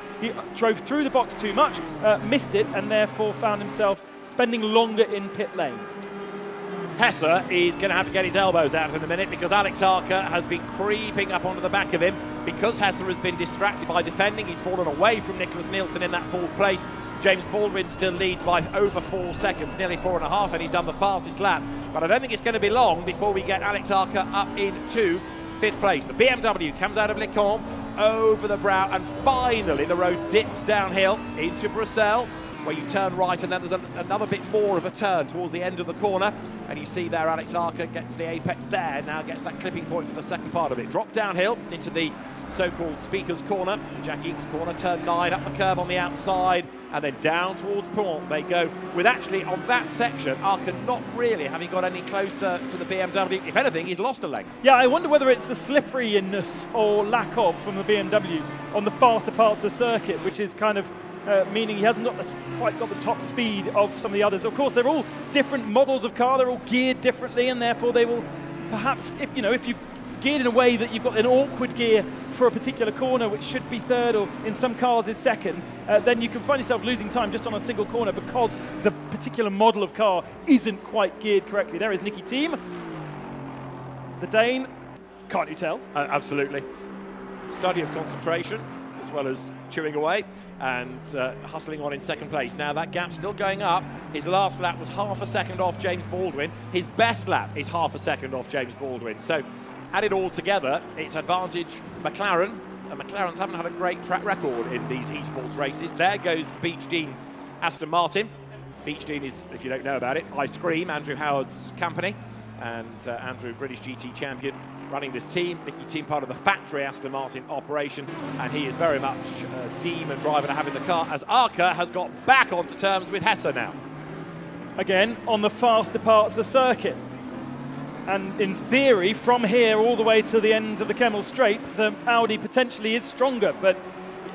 drove through the box too much, missed it, and therefore found himself spending longer in pit lane. Hesse is going to have to get his elbows out in a minute, because Alex Arca has been creeping up onto the back of him. Because Hesse has been distracted by defending, he's fallen away from Nicholas Nielsen in that 4th place. James Baldwin still leads by over 4 seconds, nearly 4.5, and he's done the fastest lap. But I don't think it's going to be long before we get Alex Arca up into 5th place. The BMW comes out of Le Camp over the brow, and finally the road dips downhill into Bruxelles, where you turn right, and then there's another bit more of a turn towards the end of the corner, and you see there Alex Arca gets the apex there, now gets that clipping point for the second part of it. Drop downhill into the so-called Speaker's Corner, the Jack Eames Corner, turn 9, up the curb on the outside, and then down towards Pont they go, with actually on that section Arca not really having got any closer to the BMW. If anything, he's lost a length. Yeah, I wonder whether it's the slipperiness or lack of from the BMW on the faster parts of the circuit, which is kind of meaning he hasn't got quite got the top speed of some of the others. Of course, they're all different models of car, they're all geared differently, and therefore they will perhaps, if you've geared in a way that you've got an awkward gear for a particular corner, which should be 3rd or in some cars is 2nd, then you can find yourself losing time just on a single corner because the particular model of car isn't quite geared correctly. There is Nicky Thiem, the Dane. Can't you tell? Absolutely. Study of concentration, as well as chewing away and hustling on in 2nd place. Now that gap's still going up. His last lap was half a second off James Baldwin. His best lap is half a second off James Baldwin. So add it all together, it's advantage McLaren, and McLarens haven't had a great track record in these esports races. There goes the Beach Dean Aston Martin. Beach Dean is, if you don't know about it, Ice Cream, Andrew Howard's company, and Andrew, British GT champion, running this team. Nicky Thiem, part of the factory Aston Martin operation, and he is very much a team and driver to have in the car, as Arca has got back onto terms with Hesse now. Again, on the faster parts of the circuit. And in theory, from here all the way to the end of the Kemmel Straight, the Audi potentially is stronger. But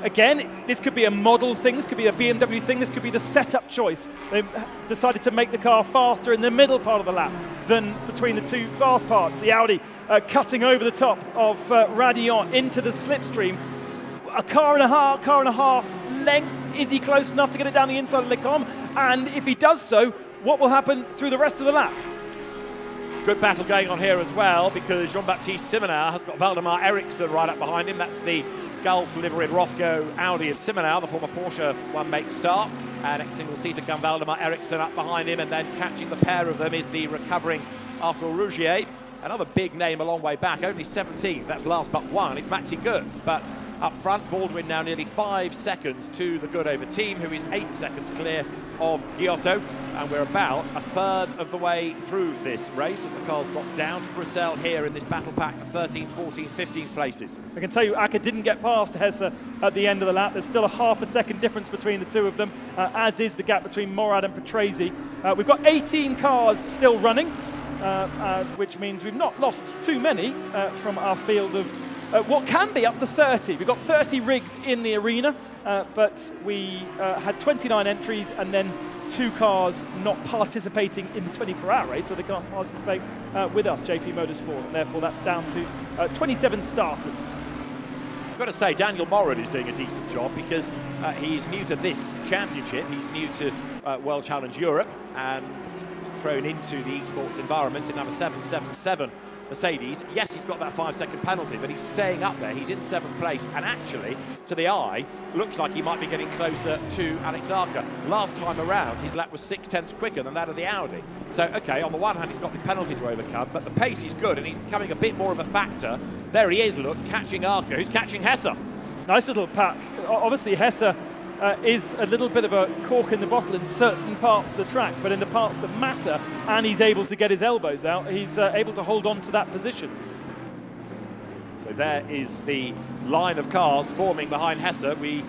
again, this could be a model thing, this could be a BMW thing, this could be the setup choice. They decided to make the car faster in the middle part of the lap than between the 2 fast parts. The Audi cutting over the top of Radillon into the slipstream. A car and a half length. Is he close enough to get it down the inside of Le Camp? And if he does so, what will happen through the rest of the lap? Good battle going on here as well, because Jean-Baptiste Simonau has got Valdemar Eriksson right up behind him. That's the Gulf liveried Rofco Audi of Simonau, the former Porsche one-make star. And ex-single-seater gun Valdemar Eriksson up behind him, and then catching the pair of them is the recovering Arthur Rouget. Another big name a long way back, only 17th, that's last but one, it's Maxi Goetz. But up front, Baldwin now nearly 5 seconds to the good over team, who is 8 seconds clear of Giotto. And we're about a third of the way through this race as the cars drop down to Bruxelles here in this battle pack for 13th, 14th, 15th places. I can tell you, Acker didn't get past Hesse at the end of the lap. There's still a half a second difference between the two of them, as is the gap between Morad and Patrese. We've got 18 cars still running, which means we've not lost too many from our field of what can be up to 30. We've got 30 rigs in the arena, but we had 29 entries and then 2 cars not participating in the 24-hour race, so they can't participate with us, JP Motorsport, and therefore that's down to 27 starters. I've got to say, Daniel Morad is doing a decent job, because he's new to this championship. He's new to World Challenge Europe and thrown into the esports environment in number 777 Mercedes. Yes, he's got that 5-second penalty, but he's staying up there. He's in 7th place, and actually, to the eye, looks like he might be getting closer to Alex Arca. Last time around, his lap was 6/10 quicker than that of the Audi. So, okay, on the one hand, he's got his penalty to overcome, but the pace is good, and he's becoming a bit more of a factor. There he is, look, catching Arca, who's catching Hesse. Nice little pack. Obviously, Hesse is a little bit of a cork in the bottle in certain parts of the track, but in the parts that matter, and he's able to get his elbows out, he's able to hold on to that position. So there is the line of cars forming behind Hesse. We,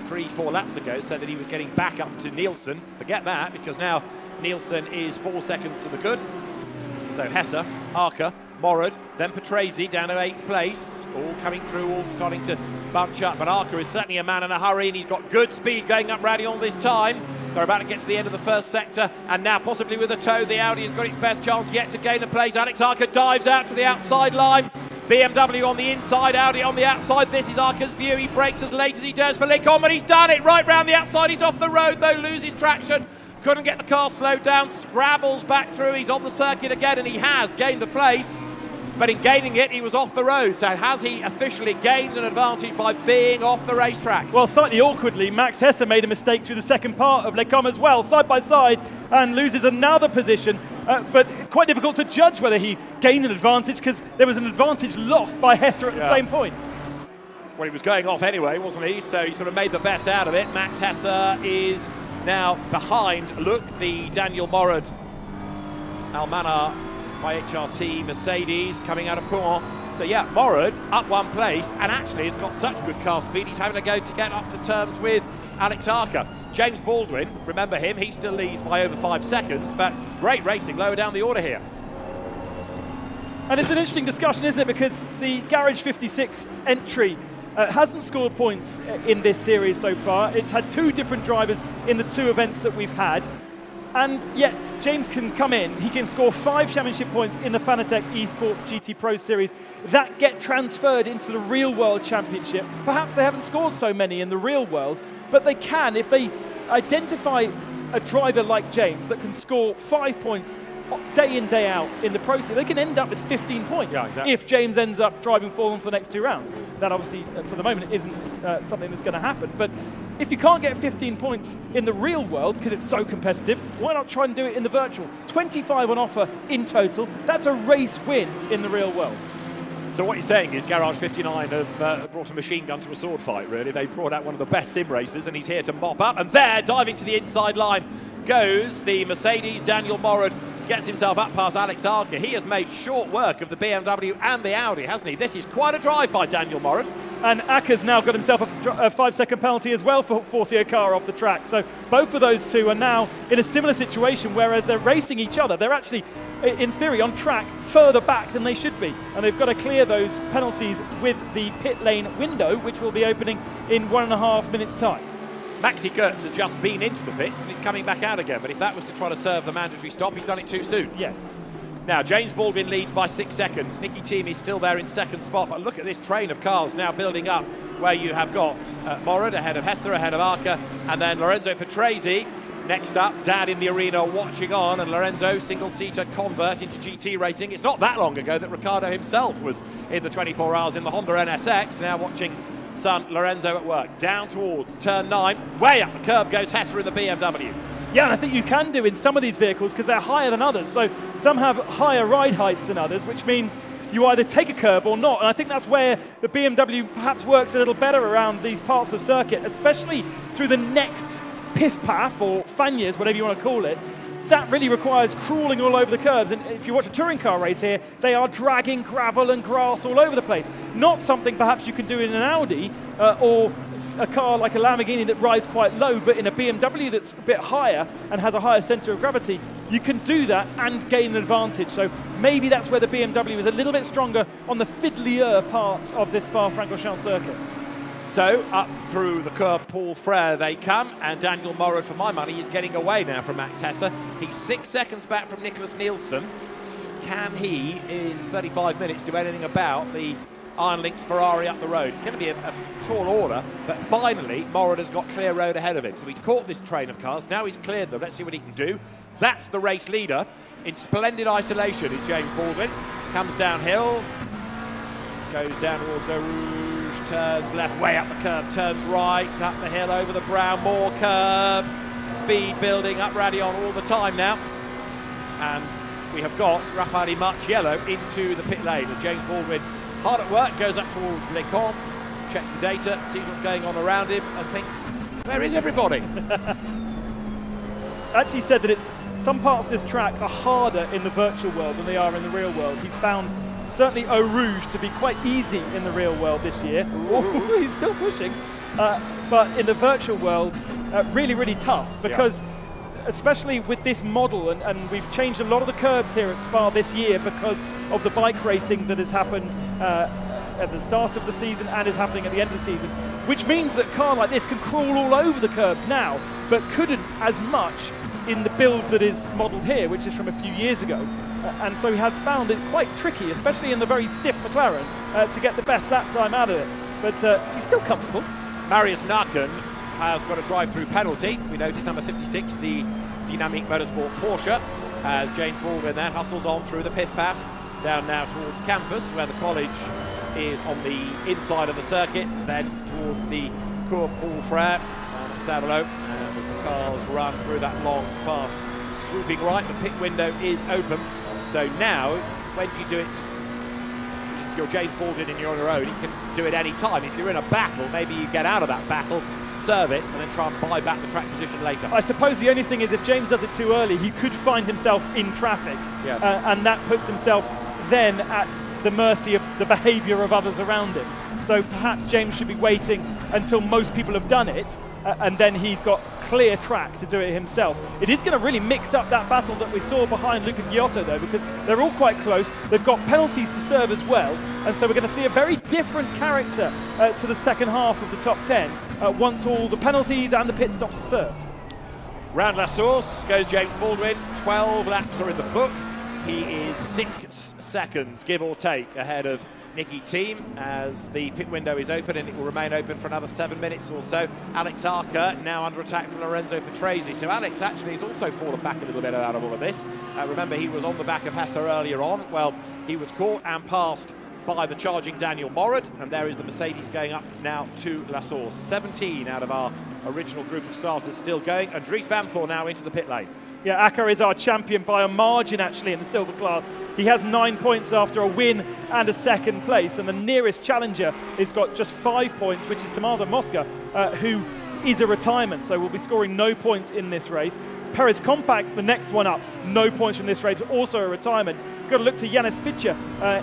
3-4 laps ago said that he was getting back up to Nielsen. Forget that, because now Nielsen is 4 seconds to the good. So Hesse, Arca, Morad, then Patrese down to 8th place, all coming through, all starting to bunch up, but Arca is certainly a man in a hurry, and he's got good speed going up Radion this time. They're about to get to the end of the first sector, and now possibly with a toe, the Audi has got its best chance yet to gain a place. Alex Arca dives out to the outside line. BMW on the inside, Audi on the outside. This is Arca's view. He brakes as late as he does for Lecombe, and he's done it right round the outside. He's off the road though, loses traction. Couldn't get the car slowed down, scrabbles back through. He's on the circuit again, and he has gained the place. But in gaining it, he was off the road. So has he officially gained an advantage by being off the racetrack? Well, slightly awkwardly, Max Hesse made a mistake through the second part of Lecombe as well, side by side, and loses another position. But quite difficult to judge whether he gained an advantage, because there was an advantage lost by Hesse at the same point. Well, he was going off anyway, wasn't he? So he sort of made the best out of it. Max Hesse is now behind, look, the Daniel Morad Almanar by HRT Mercedes coming out of Pont. So yeah, Morad up 1 place, and actually has got such good car speed, he's having to go to get up to terms with Alex Arca. James Baldwin, remember him, he still leads by over 5 seconds, but great racing lower down the order here. And it's an interesting discussion, isn't it? Because the Garage 56 entry hasn't scored points in this series so far. It's had 2 different drivers in the 2 events that we've had. And yet, James can come in, he can score 5 championship points in the Fanatec Esports GT Pro Series that get transferred into the real world championship. Perhaps they haven't scored so many in the real world, but they can if they identify a driver like James that can score 5 points day in, day out in the Pro Series. They can end up with 15 points if James ends up driving for them for the next 2 rounds. That obviously, for the moment, isn't something that's going to happen. But if you can't get 15 points in the real world, because it's so competitive, why not try and do it in the virtual? 25 on offer in total. That's a race win in the real world. So what you're saying is Garage 59 have brought a machine gun to a sword fight, really. They brought out one of the best sim racers, and he's here to mop up. And there, diving to the inside line, goes the Mercedes. Daniel Morad gets himself up past Alex Arca. He has made short work of the BMW and the Audi, hasn't he? This is quite a drive by Daniel Morad. And Acker's now got himself a 5-second penalty as well for forcing a car off the track. So both of those two are now in a similar situation, whereas they're racing each other. They're actually, in theory, on track further back than they should be. And they've got to clear those penalties with the pit lane window, which will be opening in 1.5 minutes' time. Maxi Kurtz has just been into the pits and he's coming back out again. But if that was to try to serve the mandatory stop, he's done it too soon. Yes. Now, James Baldwin leads by 6 seconds. Nicky Teamy is still there in 2nd spot, but look at this train of cars now building up, where you have got Morad ahead of Hesse, ahead of Arca, and then Lorenzo Patrese next up. Dad in the arena watching on, and Lorenzo, single-seater convert into GT racing. It's not that long ago that Riccardo himself was in the 24 hours in the Honda NSX, now watching son Lorenzo at work. Down towards turn 9, way up the curb goes Hesse in the BMW. Yeah, and I think you can do in some of these vehicles because they're higher than others. So some have higher ride heights than others, which means you either take a curb or not. And I think that's where the BMW perhaps works a little better around these parts of the circuit, especially through the next piff path or fanyas, whatever you want to call it. That really requires crawling all over the curbs. And if you watch a touring car race here, they are dragging gravel and grass all over the place. Not something perhaps you can do in an Audi or a car like a Lamborghini that rides quite low, but in a BMW that's a bit higher and has a higher center of gravity, you can do that and gain an advantage. So maybe that's where the BMW is a little bit stronger on the fiddlier parts of this Spa-Francorchamps circuit. So up through the curb Paul Frere they come, and Daniel Morad, for my money, is getting away now from Max Hesse. He's 6 seconds back from Nicholas Nielsen. Can he, in 35 minutes, do anything about the Iron Lynx Ferrari up the road? It's going to be a tall order, but finally Morad has got clear road ahead of him. So he's caught this train of cars, now he's cleared them. Let's see what he can do. That's the race leader. In splendid isolation is James Baldwin. Comes downhill, goes down towards Eau Rouge, turns left, way up the curb, turns right, up the hill, over the brown, more curb. Speed building up Radion all the time now. And we have got Raffaele Marciello into the pit lane as James Baldwin, hard at work, goes up towards Lecombe, checks the data, sees what's going on around him and thinks, where is everybody? Actually said that some parts of this track are harder in the virtual world than they are in the real world. He's found certainly Eau Rouge to be quite easy in the real world this year. He's still pushing. But in the virtual world, really, really tough because especially with this model, and we've changed a lot of the curbs here at Spa this year because of the bike racing that has happened at the start of the season and is happening at the end of the season, which means that a car like this can crawl all over the curbs now, but couldn't as much in the build that is modelled here, which is from a few years ago. And so he has found it quite tricky, especially in the very stiff McLaren, to get the best lap time out of it. But he's still comfortable. Marius Naken has got a drive-through penalty. We noticed number 56, the Dynamic Motorsport Porsche, as James Baldwin then hustles on through the pith path, down now towards campus, where the college is on the inside of the circuit, then towards the Cours Paul Frere, down at Stavelot, and as the cars run through that long, fast, swooping right, the pit window is open. So now, when you do it, if you're James Baldwin and you're on your own, you can do it any time. If you're in a battle, maybe you get out of that battle, serve it, and then try and buy back the track position later. I suppose the only thing is if James does it too early, he could find himself in traffic. Yes. And that puts himself then at the mercy of the behaviour of others around him. So perhaps James should be waiting until most people have done it, and then he's got clear track to do it himself. It is going to really mix up that battle that we saw behind Luca Giotto, though, because they're all quite close. They've got penalties to serve as well, and so we're going to see a very different character to the second half of the top 10 once all the penalties and the pit stops are served. Round La Source goes James Baldwin. 12 laps are in the book. He is 6 seconds, give or take, ahead of Nicky Thiem as the pit window is open, and it will remain open for another 7 minutes or so. Alex Arca now under attack from Lorenzo Petresi. So Alex actually has also fallen back a little bit out of all of this. Remember, he was on the back of Hasser earlier on. Well, he was caught and passed by the charging Daniel Morad, and there is the Mercedes going up now to La Source. 17 out of our original group of starters still going, and Dries Van Voor now into the pit lane. Yeah, Acker is our champion by a margin, actually, in the silver class. He has 9 points after a win and a second place, and the nearest challenger has got just 5 points, which is Tommaso Mosca, who is a retirement, so will be scoring no points in this race. Perez Compact, the next one up, no points from this race, also a retirement. Got to look to Janis Fitcher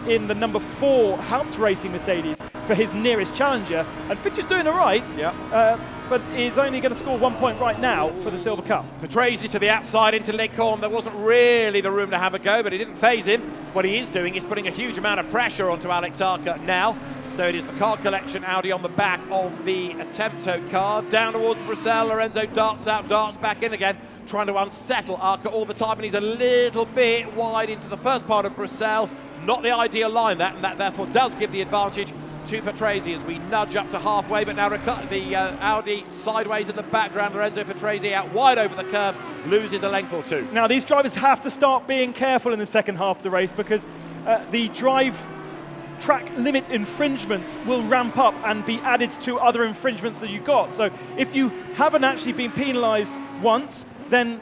in the number 4 Haupt Racing Mercedes for his nearest challenger, and Fitcher's doing all right. Yeah. But is only going to score 1 point right now for the Silver Cup. Petresi to the outside into Lecombe. There wasn't really the room to have a go, but it didn't faze him. What he is doing is putting a huge amount of pressure onto Alex Arca now. So it is the car collection Audi on the back of the Attempto car. Down towards Bruxelles, Lorenzo darts out, darts back in again, trying to unsettle Arca all the time, and he's a little bit wide into the first part of Bruxelles. Not the ideal line, and that therefore does give the advantage to Petresi as we nudge up to halfway, but now the Audi sideways in the background. Lorenzo Petresi out wide over the curb, loses a length or two. Now these drivers have to start being careful in the second half of the race, because the drive track limit infringements will ramp up and be added to other infringements that you got. So if you haven't actually been penalised once, then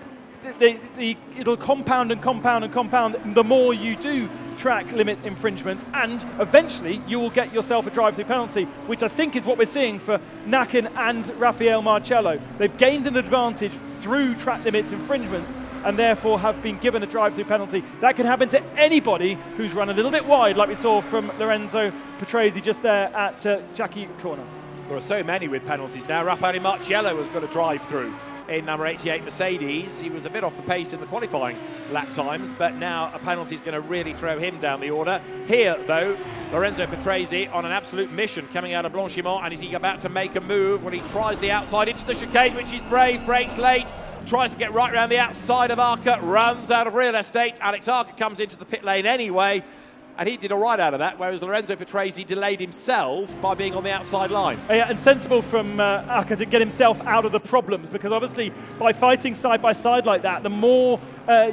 it'll compound and compound and compound the more you do track limit infringements, and eventually you will get yourself a drive-through penalty, which I think is what we're seeing for Naken and Raffaele Marciello. They've gained an advantage through track limits infringements and therefore have been given a drive-through penalty. That can happen to anybody who's run a little bit wide, like we saw from Lorenzo Petresi just there at Jackie Corner. There are so many with penalties now. Raffaele Marciello has got a drive-through in number 88 Mercedes. He was a bit off the pace in the qualifying lap times, but now a penalty is going to really throw him down the order. Here, though, Lorenzo Petresi on an absolute mission coming out of Blanchimont, and is he about to make a move? Well, he tries the outside into the chicane, which is brave, brakes late, tries to get right around the outside of Arca, runs out of real estate. Alex Arca comes into the pit lane anyway, and he did all right out of that, whereas Lorenzo Patrese delayed himself by being on the outside line. Yeah, and sensible from Aka to get himself out of the problems, because obviously by fighting side by side like that, the more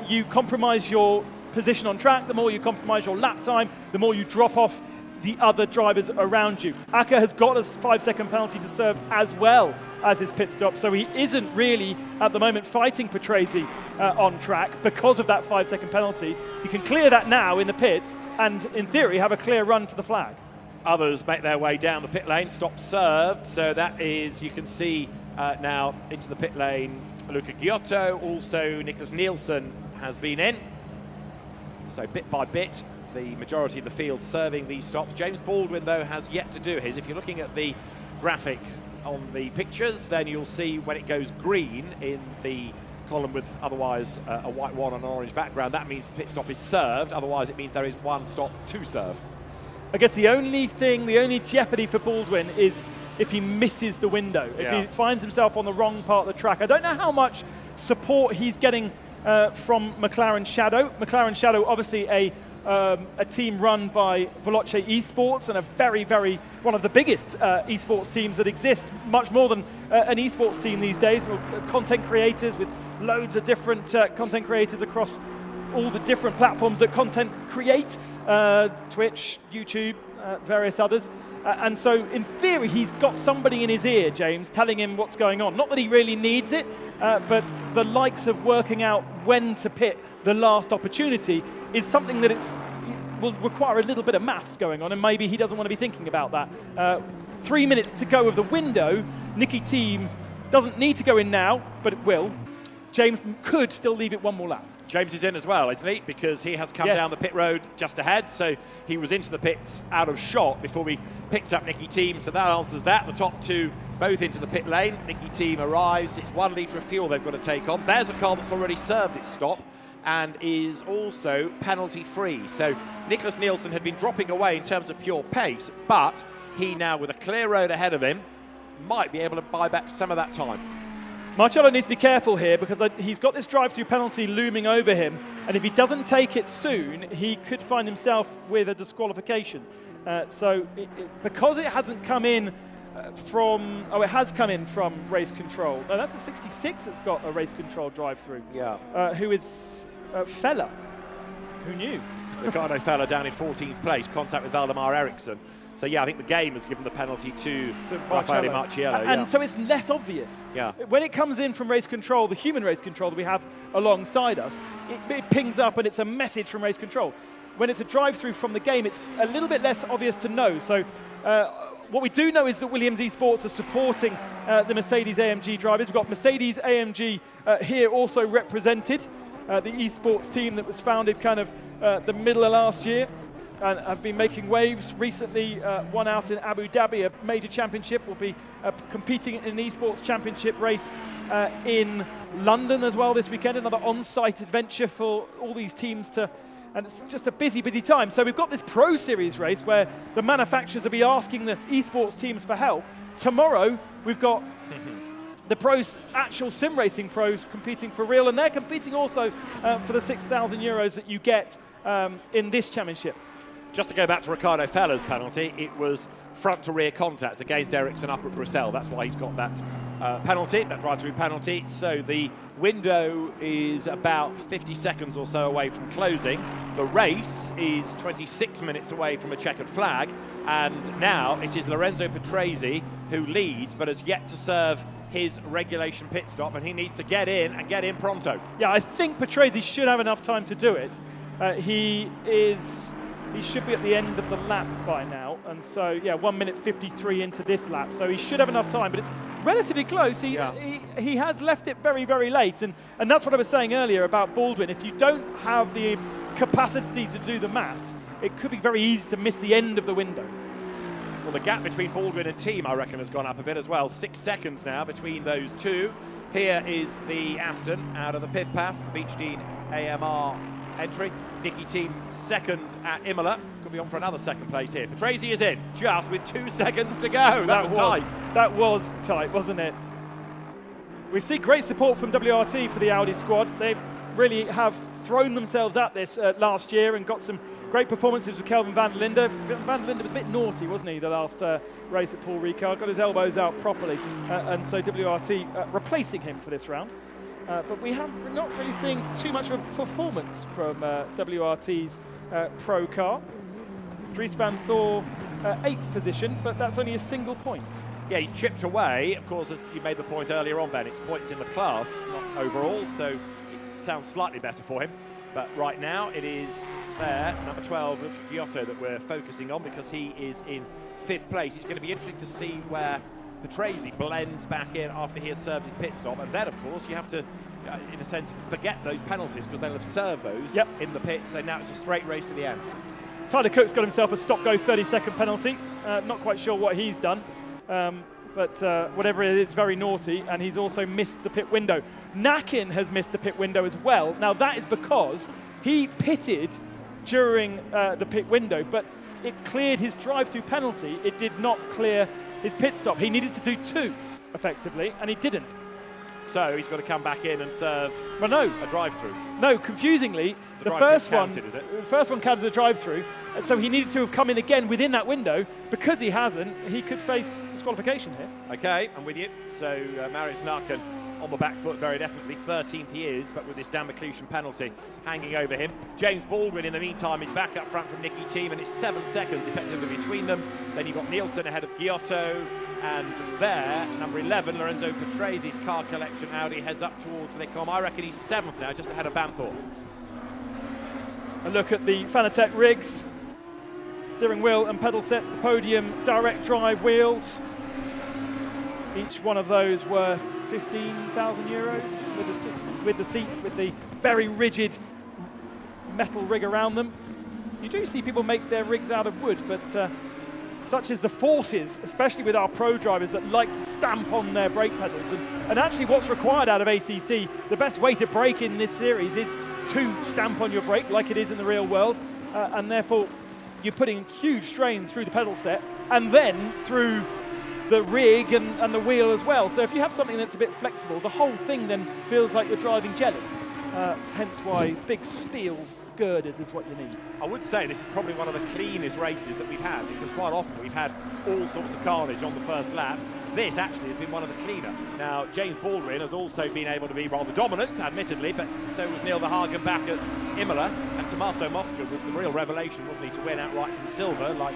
you compromise your position on track, the more you compromise your lap time, the more you drop off the other drivers around you. Aka has got a 5-second penalty to serve as well as his pit stop, so he isn't really at the moment fighting Patrese on track because of that 5-second penalty. He can clear that now in the pits and in theory have a clear run to the flag. Others make their way down the pit lane, stop served, so that is, you can see now into the pit lane, Luca Giotto, also Nicholas Nielsen has been in. So bit by bit, the majority of the field serving these stops. James Baldwin, though, has yet to do his. If you're looking at the graphic on the pictures, then you'll see when it goes green in the column with otherwise a white one on an orange background, that means the pit stop is served. Otherwise, it means there is one stop to serve. I guess the only jeopardy for Baldwin is if he misses the window, if he finds himself on the wrong part of the track. I don't know how much support he's getting from McLaren Shadow. McLaren Shadow, obviously a team run by Veloce Esports, and a very, very, one of the biggest esports teams that exist, much more than an esports team these days. Content creators with loads of different content creators across all the different platforms that content create, Twitch, YouTube, various others. And so in theory, he's got somebody in his ear, James, telling him what's going on. Not that he really needs it, but the likes of working out when to pit the last opportunity is something that will require a little bit of maths going on, and maybe he doesn't want to be thinking about that. 3 minutes to go of the window. Nicky Team doesn't need to go in now, but it will. James could still leave it one more lap. James is in as well, isn't he? Because he has come down the pit road just ahead, so he was into the pits out of shot before we picked up Nicky Team, so that answers that. The top two both into the pit lane. Nicky Team arrives. It's 1 litre of fuel they've got to take on. There's a car that's already served its stop and is also penalty free. So Nicholas Nielsen had been dropping away in terms of pure pace, but he now, with a clear road ahead of him, might be able to buy back some of that time. Marcello needs to be careful here, because he's got this drive-through penalty looming over him, and if he doesn't take it soon, he could find himself with a disqualification. Because it hasn't come in from, it has come in from race control. No, that's the 66 that's got a race control drive-through. Yeah. Who is Fella. Who knew? Ricardo Fella down in 14th place, contact with Valdemar Eriksson. So yeah, I think the game has given the penalty to Raffaele Marciello. And so it's less obvious. Yeah. When it comes in from race control, the human race control that we have alongside us, it pings up and it's a message from race control. When it's a drive-through from the game, it's a little bit less obvious to know. So what we do know is that Williams Esports are supporting the Mercedes AMG drivers. We've got Mercedes AMG here also represented, the esports team that was founded kind of the middle of last year, and have been making waves. Recently won out in Abu Dhabi, a major championship. Will be competing in an esports championship race in London as well this weekend. Another on-site adventure for all these teams and it's just a busy, busy time. So we've got this Pro Series race where the manufacturers will be asking the esports teams for help. Tomorrow, we've got the pros, actual sim racing pros, competing for real, and they're competing also for the €6,000 that you get in this championship. Just to go back to Ricardo Fella's penalty, it was front to rear contact against Ericsson up at Brussels. That's why he's got that penalty, that drive-through penalty. So the window is about 50 seconds or so away from closing. The race is 26 minutes away from a checkered flag. And now it is Lorenzo Patrese who leads, but has yet to serve his regulation pit stop, and he needs to get in and get in pronto. Yeah, I think Patrese should have enough time to do it. He should be at the end of the lap by now, and so yeah, 1 minute 53 into this lap, so he should have enough time, but it's relatively close. He has left it very, very late, and that's what I was saying earlier about Baldwin. If you don't have the capacity to do the maths, it could be very easy to miss the end of the window. Well, the gap between Baldwin and Team, I reckon, has gone up a bit as well. 6 seconds now between those two. Here is the Aston out of the Piff Paff, the Beach Dean AMR entry. Nicky Team second at Imola. Could be on for another second place here. Patrese is in, just with 2 seconds to go. That was tight. That was tight, wasn't it? We see great support from WRT for the Audi squad. They really have thrown themselves at this last year and got some great performances with Kelvin van der Linde. Van der Linde was a bit naughty, wasn't he, the last race at Paul Ricard? Got his elbows out properly, and so WRT replacing him for this round. But we're not really seeing too much of a performance from WRT's pro car. Dries van Thor, 8th position, but that's only a single point. Yeah, he's chipped away. Of course, as you made the point earlier on, Ben, it's points in the class, not overall, so it sounds slightly better for him. But right now, it is there, number 12, Giotto, that we're focusing on because he is in 5th place. It's going to be interesting to see where Patrese blends back in after he has served his pit stop. And then, of course, you have to, in a sense, forget those penalties because they'll have served those in the pit. So now it's a straight race to the end. Tyler Cook's got himself a stop-go 30-second penalty. Not quite sure what he's done. But whatever it is, very naughty, and he's also missed the pit window. Nakin has missed the pit window as well. Now that is because he pitted during the pit window, but it cleared his drive-through penalty. It did not clear his pit stop. He needed to do 2, effectively, and he didn't. So he's got to come back in and serve a drive-through. No, confusingly, the first one counted as a drive-through, and so he needed to have come in again within that window. Because he hasn't, he could face disqualification here. Okay, I'm with you. So Marius Naken on the back foot very definitely. 13th he is, but with this Dan McLeishan penalty hanging over him. James Baldwin, in the meantime, is back up front from Nicky Thiem, and it's 7 seconds effectively between them. Then you've got Nielsen ahead of Giotto, and there, number 11, Lorenzo Patrese's car collection Audi heads up towards Lecom. I reckon he's 7th now, just ahead of Van Thor. A look at the Fanatec rigs. Steering wheel and pedal sets, the Podium direct drive wheels. Each one of those worth 15,000 euros with the seat, with the very rigid metal rig around them. You do see people make their rigs out of wood, but such is the forces, especially with our pro drivers that like to stamp on their brake pedals. And actually what's required out of ACC, the best way to brake in this series is to stamp on your brake like it is in the real world. And therefore, you're putting huge strain through the pedal set and then through the rig and the wheel as well. So if you have something that's a bit flexible, the whole thing then feels like you're driving jelly. Hence why big steel girders is what you need. I would say this is probably one of the cleanest races that we've had, because quite often we've had all sorts of carnage on the first lap. This actually has been one of the cleaner. Now, James Baldwin has also been able to be rather dominant, admittedly, but so was Neil Verhagen back at Imola, and Tommaso Mosca was the real revelation, wasn't he, to win outright from silver, like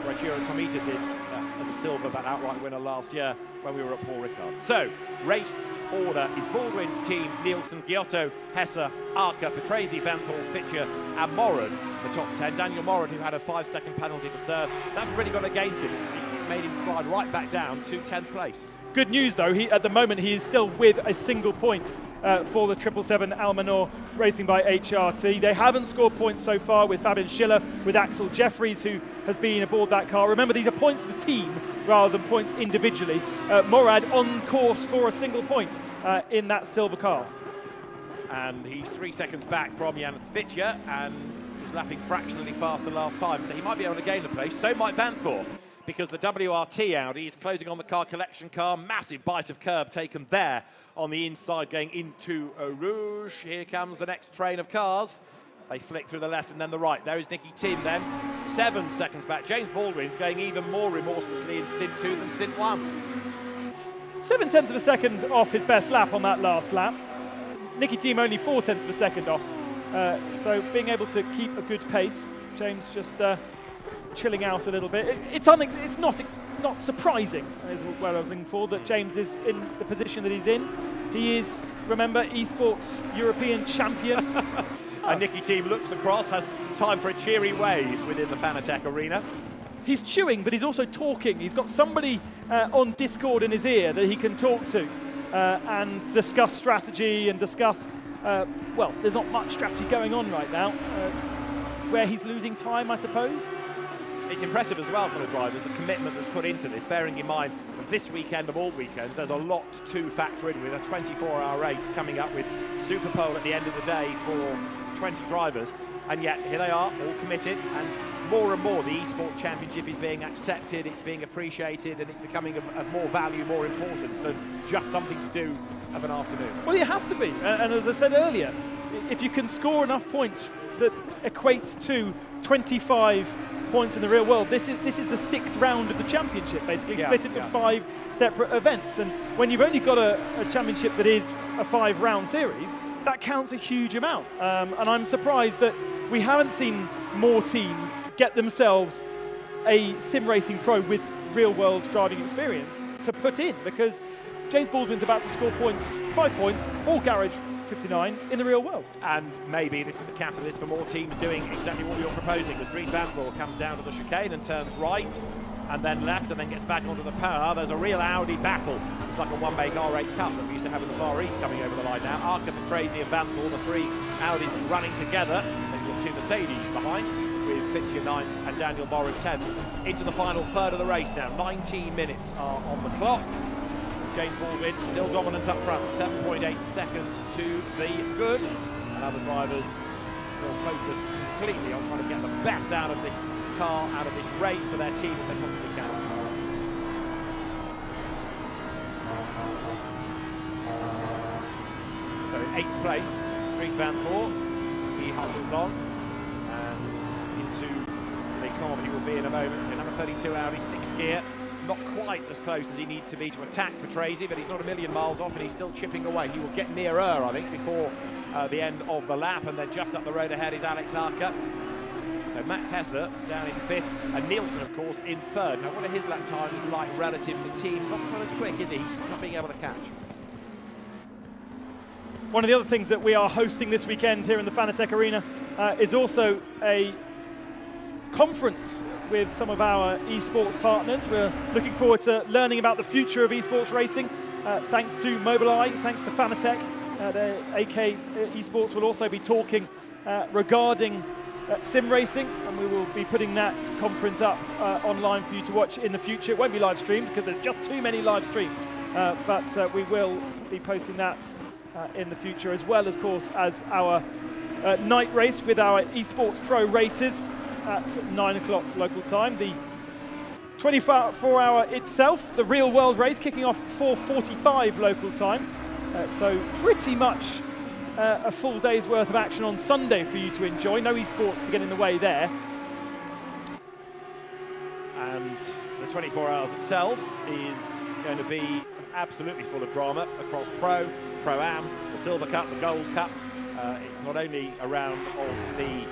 Reichiro Tomita did as a silver but outright winner last year when we were at Paul Ricard. So, race order is Baldwin, Thiem, Nielsen, Giotto, Hesse, Arca, Patrese, Van Thor, Fitcher and Morad, the top 10. Daniel Morad, who had a 5-second penalty to serve, that's really gone against him. It's made him slide right back down to 10th place. Good news though, at the moment he is still with a single point for the 777 Almanor racing by HRT. They haven't scored points so far with Fabian Schiller, with Axel Jeffries, who has been aboard that car. Remember, these are points for the team rather than points individually. Morad on course for a single point in that silver car. And he's 3 seconds back from Janus Fitcher and was lapping fractionally faster last time, so he might be able to gain the place. So might Van Thor, because the WRT Audi is closing on the car collection car. Massive bite of curb taken there on the inside going into Rouge. Here comes the next train of cars. They flick through the left and then the right. There is Nicky Thiem then, 7 seconds back. James Baldwin's going even more remorselessly in stint 2 than stint 1. 7/10 of a second off his best lap on that last lap. Nicky Thiem only 4/10 of a second off. So being able to keep a good pace. James just chilling out a little bit. It's not surprising, is what I was looking for, that James is in the position that he's in. He is, remember, Esports European champion. And Nicky Thiem looks across, has time for a cheery wave within the Fanatec arena. He's chewing, but he's also talking. He's got somebody on Discord in his ear that he can talk to and discuss strategy and discuss, well, there's not much strategy going on right now, where he's losing time, I suppose. It's impressive as well for the drivers, the commitment that's put into this, bearing in mind this weekend of all weekends, there's a lot to factor in with a 24-hour race coming up with Super Pole at the end of the day for 20 drivers, and yet here they are, all committed, and more the Esports Championship is being accepted, it's being appreciated, and it's becoming of more value, more importance than just something to do of an afternoon. Well, it has to be. And as I said earlier, if you can score enough points that equates to 25 points in the real world, this is the 6th round of the championship, basically, split into 5 separate events. And when you've only got a championship that is a 5-round series, that counts a huge amount. And I'm surprised that we haven't seen more teams get themselves a sim racing pro with real world driving experience to put in, because James Baldwin's about to score points, 5 points, for Garage 59 in the real world. And maybe this is the catalyst for more teams doing exactly what you're proposing, as Dries Van Voor comes down to the chicane and turns right and then left and then gets back onto the power. There's a real Audi battle. It's like a one-make R8 Cup that we used to have in the Far East coming over the line now. Arca, Patrese and Van Voor, the 3 Audis running together. Then you've got 2 Mercedes behind, with Fitchie 9th and Daniel Morrow 10th. Into the final third of the race now. 19 minutes are on the clock. James Baldwin still dominant up front, 7.8 seconds to the good. And other drivers still focused completely on trying to get the best out of this car, out of this race for their team if they possibly can. So in 8th place, Dries Van Voor, he hustles on and into the corner he will be in a moment. In number 32 Audi, 6th gear. Not quite as close as he needs to be to attack Patrese, but he's not a million miles off and he's still chipping away. He will get nearer, I think, before the end of the lap, and then just up the road ahead is Alex Arca. So Max Hesse down in 5th, and Nielsen, of course, in 3rd. Now, what are his lap times like relative to team? Not quite as quick, is he? He's not being able to catch. One of the other things that we are hosting this weekend here in the Fanatec Arena is also a conference with some of our esports partners. We're looking forward to learning about the future of esports racing, thanks to Mobileye, thanks to Fanatec. The AK Esports will also be talking regarding sim racing, and we will be putting that conference up online for you to watch in the future. It won't be live streamed because there's just too many live streams, but we will be posting that in the future, as well, of course, as our night race with our Esports Pro races at 9 o'clock local time. The 24-hour itself, the real world race, kicking off 4:45 local time. So pretty much a full day's worth of action on Sunday for you to enjoy. No esports to get in the way there. And the 24 hours itself is going to be absolutely full of drama across Pro, Pro-Am, the Silver Cup, the Gold Cup. It's not only a round of the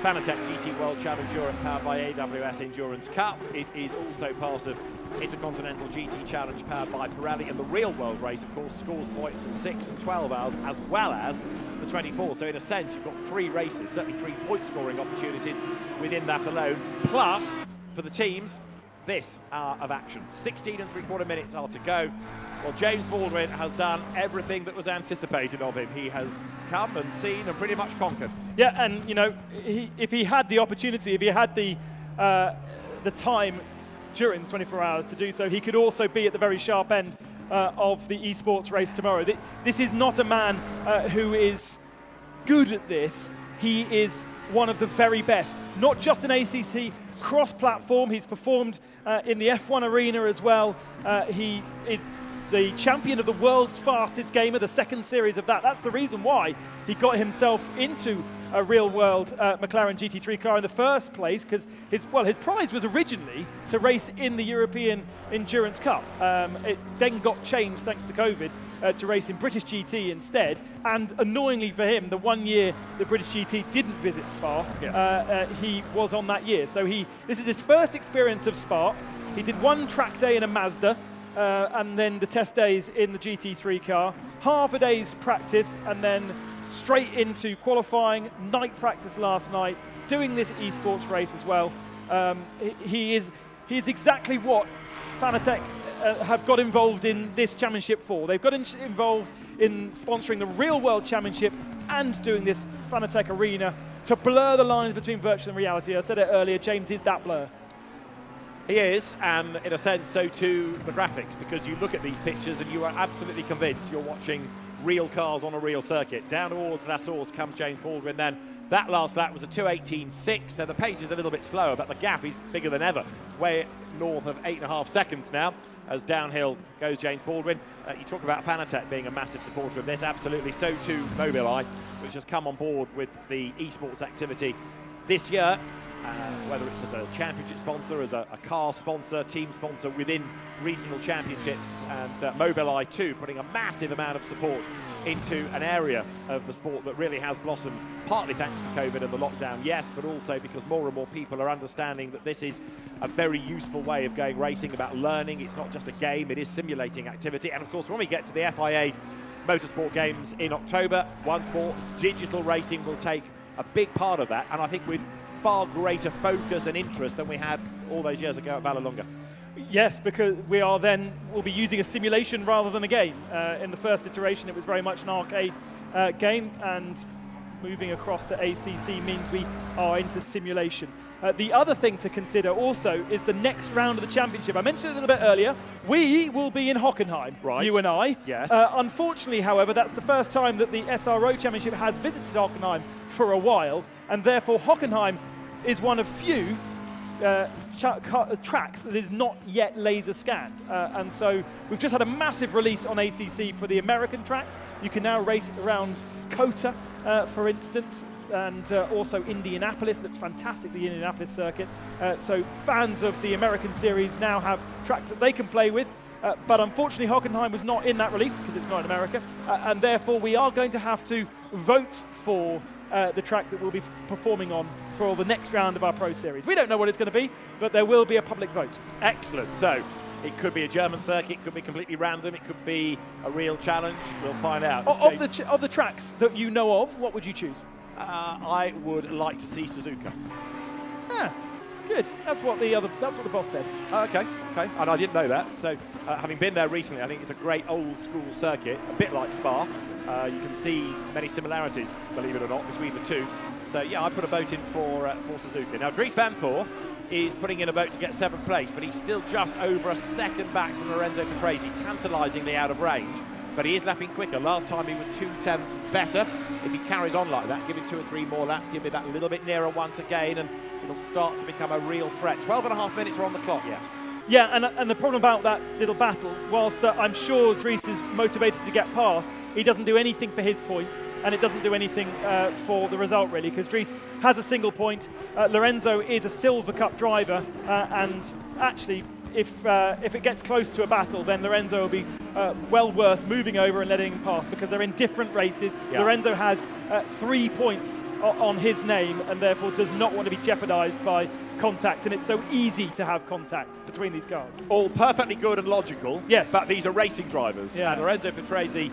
Fanatec GT World Challenge Europe powered by AWS Endurance Cup. It is also part of Intercontinental GT Challenge powered by Pirelli, and the real world race, of course, scores points at 6 and 12 hours, as well as the 24. So in a sense, you've got 3 races, certainly 3 point scoring opportunities within that alone. Plus, for the teams, this hour of action. 16 and 3/4 minutes are to go. Well, James Baldwin has done everything that was anticipated of him. He has come and seen and pretty much conquered. Yeah, and you know, if he had the opportunity, if he had the time during the 24 hours to do so, he could also be at the very sharp end of the esports race tomorrow. This is not a man who is good at this. He is one of the very best, not just in ACC, cross-platform. He's performed in the F1 arena as well. He is the champion of the world's fastest gamer, the 2nd series of that. That's the reason why he got himself into a real-world McLaren GT3 car in the first place, because his prize was originally to race in the European Endurance Cup. It then got changed, thanks to COVID, to race in British GT instead. And annoyingly for him, the 1 year the British GT didn't visit Spa, yes, he was on that year. So this is his first experience of Spa. He did 1 track day in a Mazda, and then the test days in the GT3 car, half a day's practice, and then straight into qualifying, night practice last night, doing this esports race as well. He is exactly what Fanatec have got involved in this championship for. They've got involved in sponsoring the Real World Championship and doing this Fanatec Arena to blur the lines between virtual and reality. I said it earlier, James is that blur. He is, and in a sense, so too the graphics, because you look at these pictures and you are absolutely convinced you're watching real cars on a real circuit. Down towards La Source comes James Baldwin then. That last lap was a 2:18.6, so the pace is a little bit slower, but the gap is bigger than ever. Way north of 8.5 seconds now, as downhill goes James Baldwin. You talk about Fanatec being a massive supporter of this, absolutely. So too Mobileye, which has come on board with the esports activity this year. Whether it's as a championship sponsor, as a car sponsor, team sponsor within regional championships, and Mobileye too, putting a massive amount of support into an area of the sport that really has blossomed, partly thanks to COVID and the lockdown, yes, but also because more and more people are understanding that this is a very useful way of going racing, about learning. It's not just a game, it is simulating activity. And of course, when we get to the FIA Motorsport Games in October, once more, digital racing will take a big part of that, and I think with far greater focus and interest than we had all those years ago at Vallelonga. Yes, because we'll be using a simulation rather than a game. In the first iteration, it was very much an arcade game, and moving across to ACC means we are into simulation. The other thing to consider also is the next round of the championship. I mentioned it a little bit earlier. We will be in Hockenheim, right. You and I. Yes. Unfortunately, however, that's the first time that the SRO Championship has visited Hockenheim for a while, and therefore Hockenheim is one of few tracks that is not yet laser scanned. And so we've just had a massive release on ACC for the American tracks. You can now race around COTA, for instance, and also Indianapolis. Looks fantastic, the Indianapolis circuit. So fans of the American series now have tracks that they can play with. But unfortunately, Hockenheim was not in that release because it's not in America. And therefore, we are going to have to vote for the track that we'll be performing on for the next round of our Pro Series. We don't know what it's going to be, but there will be a public vote. Excellent. So it could be a German circuit, it could be completely random, it could be a real challenge. We'll find out. Of the tracks that you know of, what would you choose? I would like to see Suzuka. Ah, good. That's what the boss said. Okay. And I didn't know that. So having been there recently, I think it's a great old school circuit, a bit like Spa. You can see many similarities, believe it or not, between the two. So yeah, I put a vote in for Suzuka. Now Dries Van Voor is putting in a vote to get 7th place, but he's still just over a second back from Lorenzo Petresi, tantalisingly out of range. But he is lapping quicker. Last time he was 2/10 better. If he carries on like that, giving 2 or 3 more laps, he'll be that little bit nearer once again, and it'll start to become a real threat. 12.5 minutes are on the clock yet. Yeah, and the problem about that little battle, whilst I'm sure Dries is motivated to get past, he doesn't do anything for his points, and it doesn't do anything for the result, really, because Dries has a single point. Lorenzo is a Silver Cup driver, and actually, if it gets close to a battle, then Lorenzo will be well worth moving over and letting him pass, because they're in different races. Yeah. Lorenzo has 3 points on his name, and therefore does not want to be jeopardised by contact, and it's so easy to have contact between these cars. All perfectly good and logical, yes, but these are racing drivers, yeah. And Lorenzo Petresi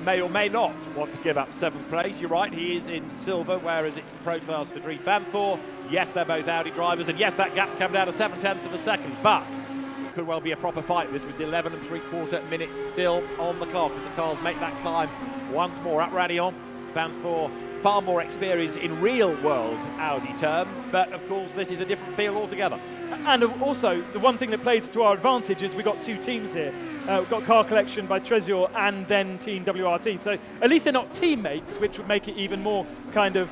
may or may not want to give up 7th place. You're right, he is in silver, whereas it's the pro class for Dries Van Voor. Yes, they're both Audi drivers, and yes, that gap's come down to 7/10 of a second, but it could well be a proper fight, this, with 11 3/4 minutes still on the clock as the cars make that climb once more up Raidillon. Van Voor far more experience in real-world Audi terms, but of course this is a different feel altogether. And also, the one thing that plays to our advantage is we've got 2 teams here. We've got Car Collection by Trezor and then Team WRT. So at least they're not teammates, which would make it even more kind of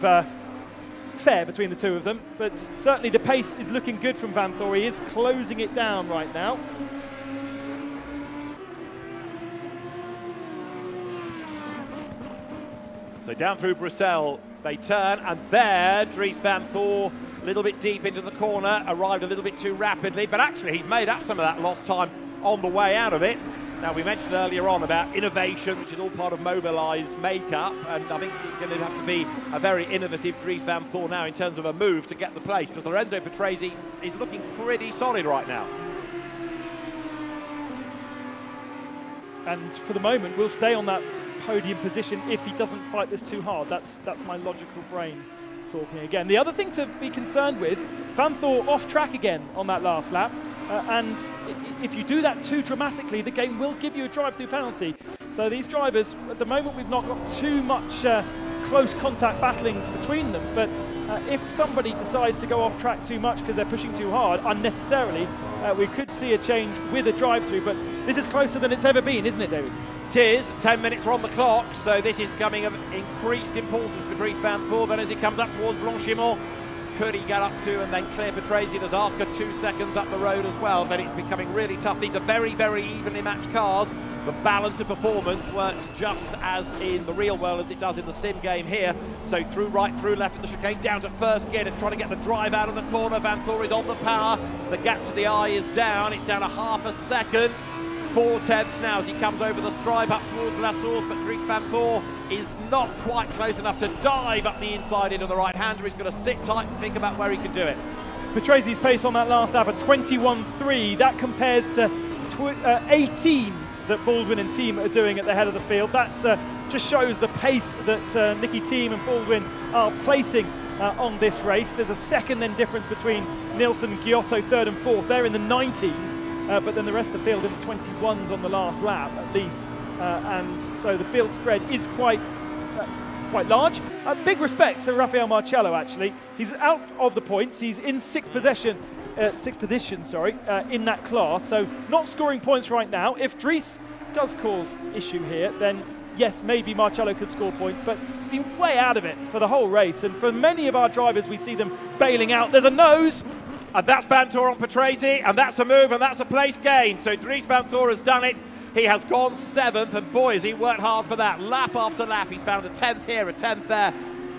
fair between the 2 of them. But certainly the pace is looking good from Van Voor. He is closing it down right now. So down through Bruxelles they turn, and there Dries Van Voor, a little bit deep into the corner, arrived a little bit too rapidly, but actually he's made up some of that lost time on the way out of it. Now, we mentioned earlier on about innovation, which is all part of Mobileye's makeup, and I think it's going to have to be a very innovative Dries Van Voor now in terms of a move to get the place, because Lorenzo Petresi is looking pretty solid right now. And for the moment, we'll stay on that podium position if he doesn't fight this too hard. That's my logical brain talking again. The other thing to be concerned with, Van Voor off track again on that last lap, and if you do that too dramatically, the game will give you a drive-through penalty. So these drivers, at the moment, we've not got too much close contact battling between them, but if somebody decides to go off track too much because they're pushing too hard unnecessarily, we could see a change with a drive-through, but this is closer than it's ever been, isn't it, David? It is. 10 minutes are on the clock, so this is becoming of increased importance for Dries van Voorven as he comes up towards Blanchimont. Could he get up to and then clear Patrese? There's Arca 2 seconds up the road as well, but it's becoming really tough. These are very, very evenly matched cars. The balance of performance works just as in the real world as it does in the sim game here. So through right, through left at the chicane, down to first gear, trying to get the drive out of the corner. Van Voor is on the power. The gap to the eye is down. It's down a half a second. 4/10 now as he comes over the stripe up towards La Source, but Dries van Voor is not quite close enough to dive up the inside into the right-hander. He's got to sit tight and think about where he can do it. Patrese's pace on that last lap at 21.3. That compares to 18s that Baldwin and Team are doing at the head of the field. That just shows the pace that Nicky Team and Baldwin are placing on this race. There's a second then difference between Nielsen and Giotto, third and fourth. They're in the 90s. But then the rest of the field in the 21s on the last lap at least, and so the field spread is quite large. Big respect to Rafael Marcello actually. He's out of the points. He's in sixth position, in that class. So not scoring points right now. If Dries does cause issue here, then yes, maybe Marcello could score points, but he's been way out of it for the whole race. And for many of our drivers, we see them bailing out. There's a nose. And that's Van Voor on Patrese, and that's a move, and that's a place gain. So Dries van Voor has done it. He has gone 7th, and boy, has he worked hard for that. Lap after lap, he's found a 10th here, a 10th there.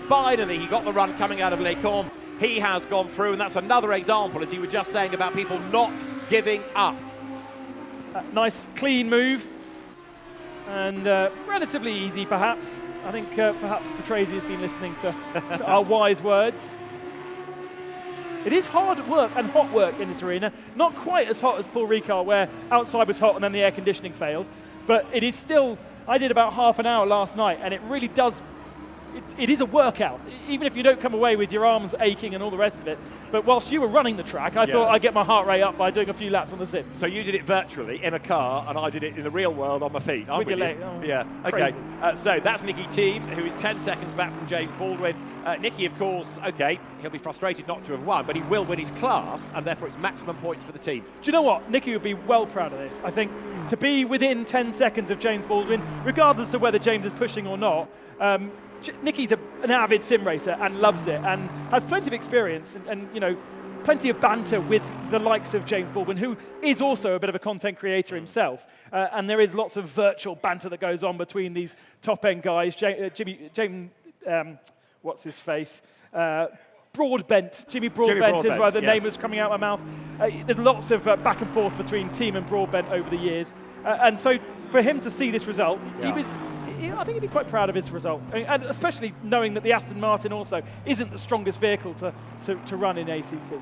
Finally, he got the run coming out of Les Cornes. He has gone through, and that's another example, as you were just saying, about people not giving up. Nice, clean move, and relatively easy, perhaps. I think perhaps Patrese has been listening to our wise words. It is hard work and hot work in this arena. Not quite as hot as Paul Ricard, where outside was hot and then the air conditioning failed. But it is still, I did about half an hour last night, and it really does, it is a workout, even if you don't come away with your arms aching and all the rest of it. But whilst you were running the track, I thought I'd get my heart rate up by doing a few laps on the sim. So you did it virtually in a car, and I did it in the real world on my feet. With your leg. Oh, yeah, okay. So that's Nicky Team, who is 10 seconds back from James Baldwin. Nicky, of course, okay, he'll be frustrated not to have won, but he will win his class, and therefore it's maximum points for the team. Do you know what? Nicky would be well proud of this. I think to be within 10 seconds of James Baldwin, regardless of whether James is pushing or not, Nicky's an avid sim racer and loves it and has plenty of experience and you know, plenty of banter with the likes of James Baldwin, who is also a bit of a content creator himself. And there is lots of virtual banter that goes on between these top-end guys. Jimmy, what's his face? Broadbent, Jimmy Broadbent is why the name was coming out of my mouth. There's lots of back and forth between Team and Broadbent over the years. And so for him to see this result, I think he'd be quite proud of his result. And especially knowing that the Aston Martin also isn't the strongest vehicle to run in ACC.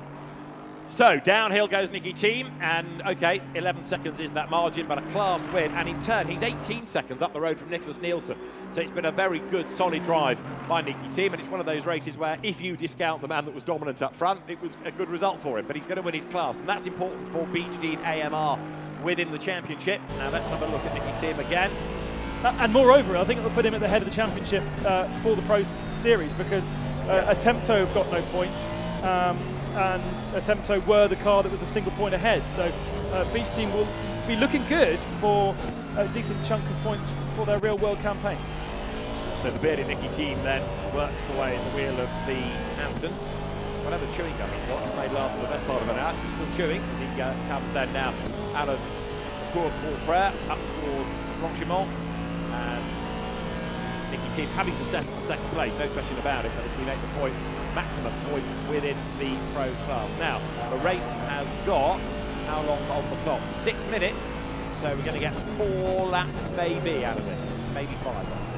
So downhill goes Nicky Team, and okay, 11 seconds is that margin, but a class win, and in turn he's 18 seconds up the road from Nicholas Nielsen. So it's been a very good, solid drive by Nicky Team, and it's one of those races where if you discount the man that was dominant up front, it was a good result for him, but he's going to win his class, and that's important for Beach Dean AMR within the championship. Now let's have a look at Nicky Team again. And moreover, I think it will put him at the head of the championship for the Pro Series, because Attempto have got no points. And Attempto were the car that was a single point ahead. So Beach Team will be looking good for a decent chunk of points for their real-world campaign. So the bearded Nicky Team then works away in the wheel of the Aston. Whatever chewing gum he's got, he made last for the best part of an hour. He's still chewing as he comes then now out of the Cours Paul Frere up towards Blanchimont. And Nicky Team having to settle for second place, no question about it, but as we make the point, maximum points within the pro class. Now, the race has got, how long on the clock? 6 minutes, so we're going to get 4 laps maybe out of this. Maybe 5, let's see.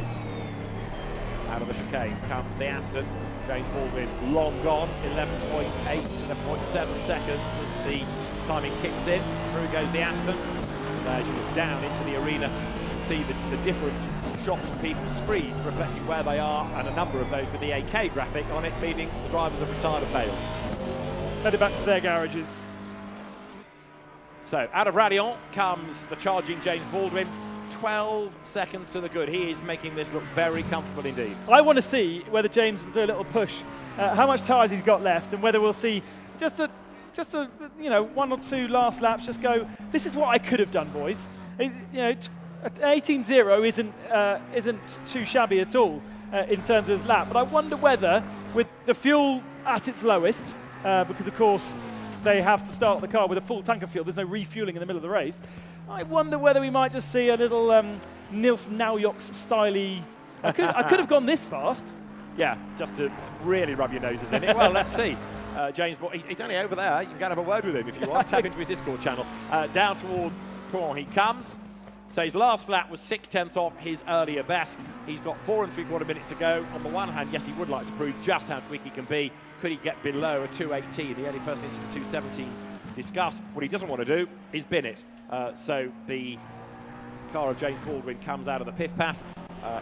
Out of the chicane comes the Aston. James Baldwin long gone, 11.8, 11.7 seconds as the timing kicks in. Through goes the Aston. And as you look down into the arena, you can see the different shots on people's screens reflecting where they are, and a number of those with the AK graphic on it, meaning the drivers have retired and bailed. Headed back to their garages. So out of Radion comes the charging James Baldwin. 12 seconds to the good. He is making this look very comfortable indeed. I want to see whether James will do a little push, how much tyres he's got left, and whether we'll see just a one or two last laps. Just go. This is what I could have done, boys. 18.0 isn't too shabby at all in terms of his lap. But I wonder whether, with the fuel at its lowest, because of course they have to start the car with a full tank of fuel. There's no refueling in the middle of the race. I wonder whether we might just see a little Nilsen Naujoks styly. I could have gone this fast. Yeah, just to really rub your noses in it. Well, let's see. James, he's only over there. You can go and have a word with him if you want. Tap into his Discord channel. Down towards Caen he comes. So his last lap was 0.6 off his earlier best. He's got 4 3/4 minutes to go. On the one hand, yes, he would like to prove just how quick he can be. Could he get below a 2.18? The only person into the 2.17s discussed. What he doesn't want to do is bin it. So the car of James Baldwin comes out of the piff-paff.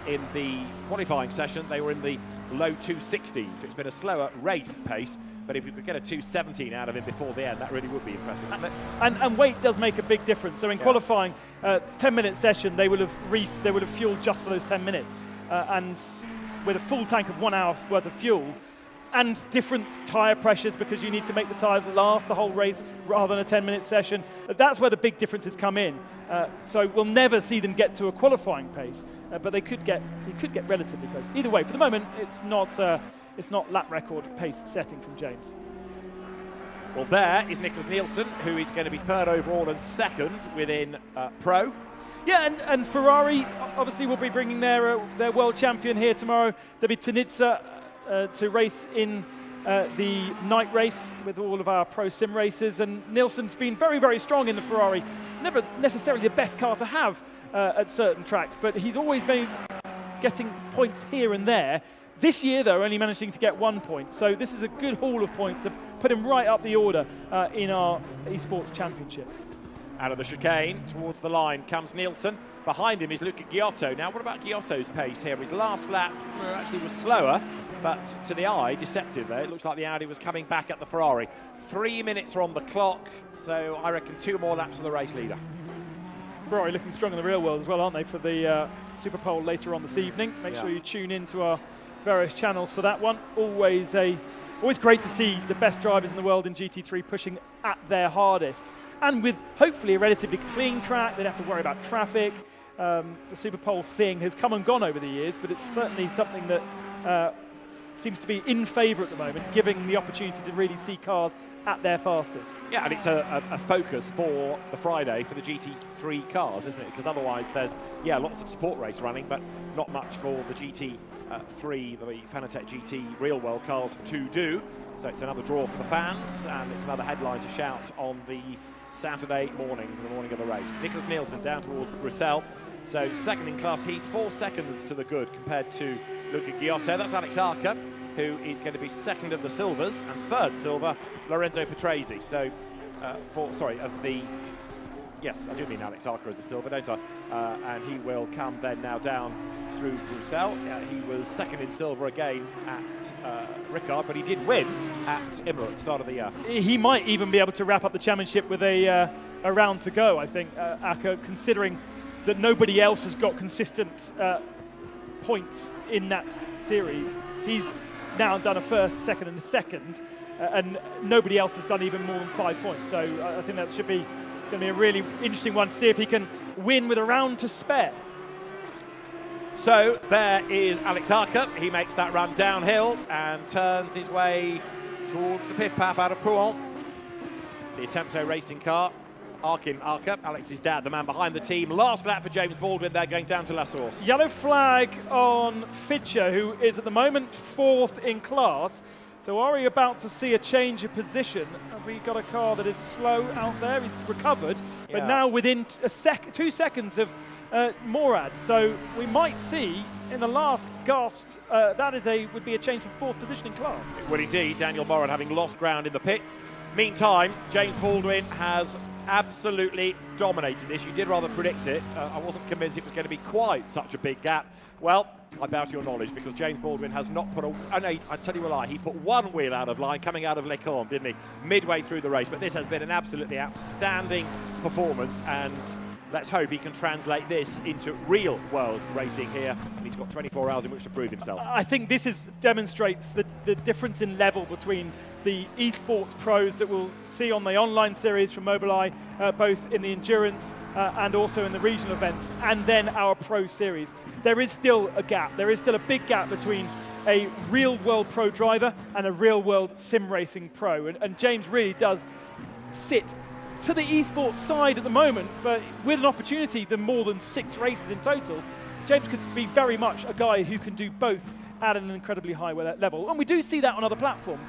In the qualifying session, they were in the low 2.16s. So it's been a slower race pace. But if we could get a 2.17 out of him before the end, that really would be impressive, wouldn't it? And weight does make a big difference. So in qualifying, 10-minute session, they would have fueled just for those 10 minutes, and with a full tank of 1 hour worth of fuel, and different tyre pressures because you need to make the tyres last the whole race rather than a 10-minute session. That's where the big differences come in. So we'll never see them get to a qualifying pace, but he could get relatively close. Either way, for the moment, it's not lap record pace setting from James. Well, there is Nicholas Nielsen, who is going to be third overall and second within Pro. Yeah, and Ferrari obviously will be bringing their world champion here tomorrow, David Tinitza, to race in the night race with all of our Pro Sim races. And Nielsen's been very, very strong in the Ferrari. It's never necessarily the best car to have at certain tracks, but he's always been getting points here and there. This year, though, only managing to get 1 point. So this is a good haul of points to put him right up the order in our Esports Championship. Out of the chicane, towards the line comes Nielsen. Behind him is Luca Giotto. Now, what about Giotto's pace here? His last lap actually was slower, but to the eye, deceptive there. It looks like the Audi was coming back at the Ferrari. 3 minutes are on the clock, so I reckon 2 more laps of the race leader. Ferrari looking strong in the real world as well, aren't they, for the Super Pole later on this evening. Make sure you tune in to our various channels for that one. Always great to see the best drivers in the world in GT3 pushing at their hardest. And with hopefully a relatively clean track, they don't have to worry about traffic. The Super Pole thing has come and gone over the years, but it's certainly something that seems to be in favour at the moment, giving the opportunity to really see cars at their fastest. Yeah, and it's a focus for the Friday for the GT3 cars, isn't it? Because otherwise there's, lots of support race running, but not much for the GT3, the Fanatec GT real world cars to do. So it's another draw for the fans, and it's another headline to shout on the Saturday morning, the morning of the race. Nicholas Nielsen down towards Bruxelles. So second in class, he's 4 seconds to the good compared to Luca Giotto. That's Alex Arca, who is going to be second of the silvers, and third silver, Lorenzo Petresi. So, yes, I do mean Alex Arca as a silver, don't I? And he will come then now down through Bruxelles. He was second in silver again at Ricard, but he did win at Imola at the start of the year. He might even be able to wrap up the championship with a round to go, I think, Arca, considering that nobody else has got consistent points in that series. He's now done a first, second, and a second, and nobody else has done even more than 5 points. So I think that it's going to be a really interesting one to see if he can win with a round to spare. So there is Alex Arca. He makes that run downhill and turns his way towards the piff-paff out of Pouhon. The Attempto racing car. Arca, Alex's dad, the man behind the team. Last lap for James Baldwin. They're going down to La Source. Yellow flag on Fitcher, who is at the moment 4th in class. So are we about to see a change of position? Have we got a car that is slow out there? He's recovered, but now within 2 seconds of Morad. So we might see in the last gasps, would be a change for 4th position in class. It would indeed. Daniel Morad having lost ground in the pits. Meantime, James Baldwin has absolutely dominated this. You did rather predict it. I wasn't convinced it was going to be quite such a big gap. Well, I bow to your knowledge, because James Baldwin has not put I tell you a lie, he put one wheel out of line coming out of Les Cornes, didn't he, midway through the race. But this has been an absolutely outstanding performance, and let's hope he can translate this into real-world racing here, and he's got 24 hours in which to prove himself. I think this demonstrates the difference in level between the esports pros that we'll see on the online series from Mobileye, both in the endurance and also in the regional events, and then our pro series. There is still a gap. There is still a big gap between a real-world pro driver and a real-world sim racing pro. And James really does sit to the esports side at the moment, but with an opportunity to more than 6 races in total, James could be very much a guy who can do both at an incredibly high level. And we do see that on other platforms,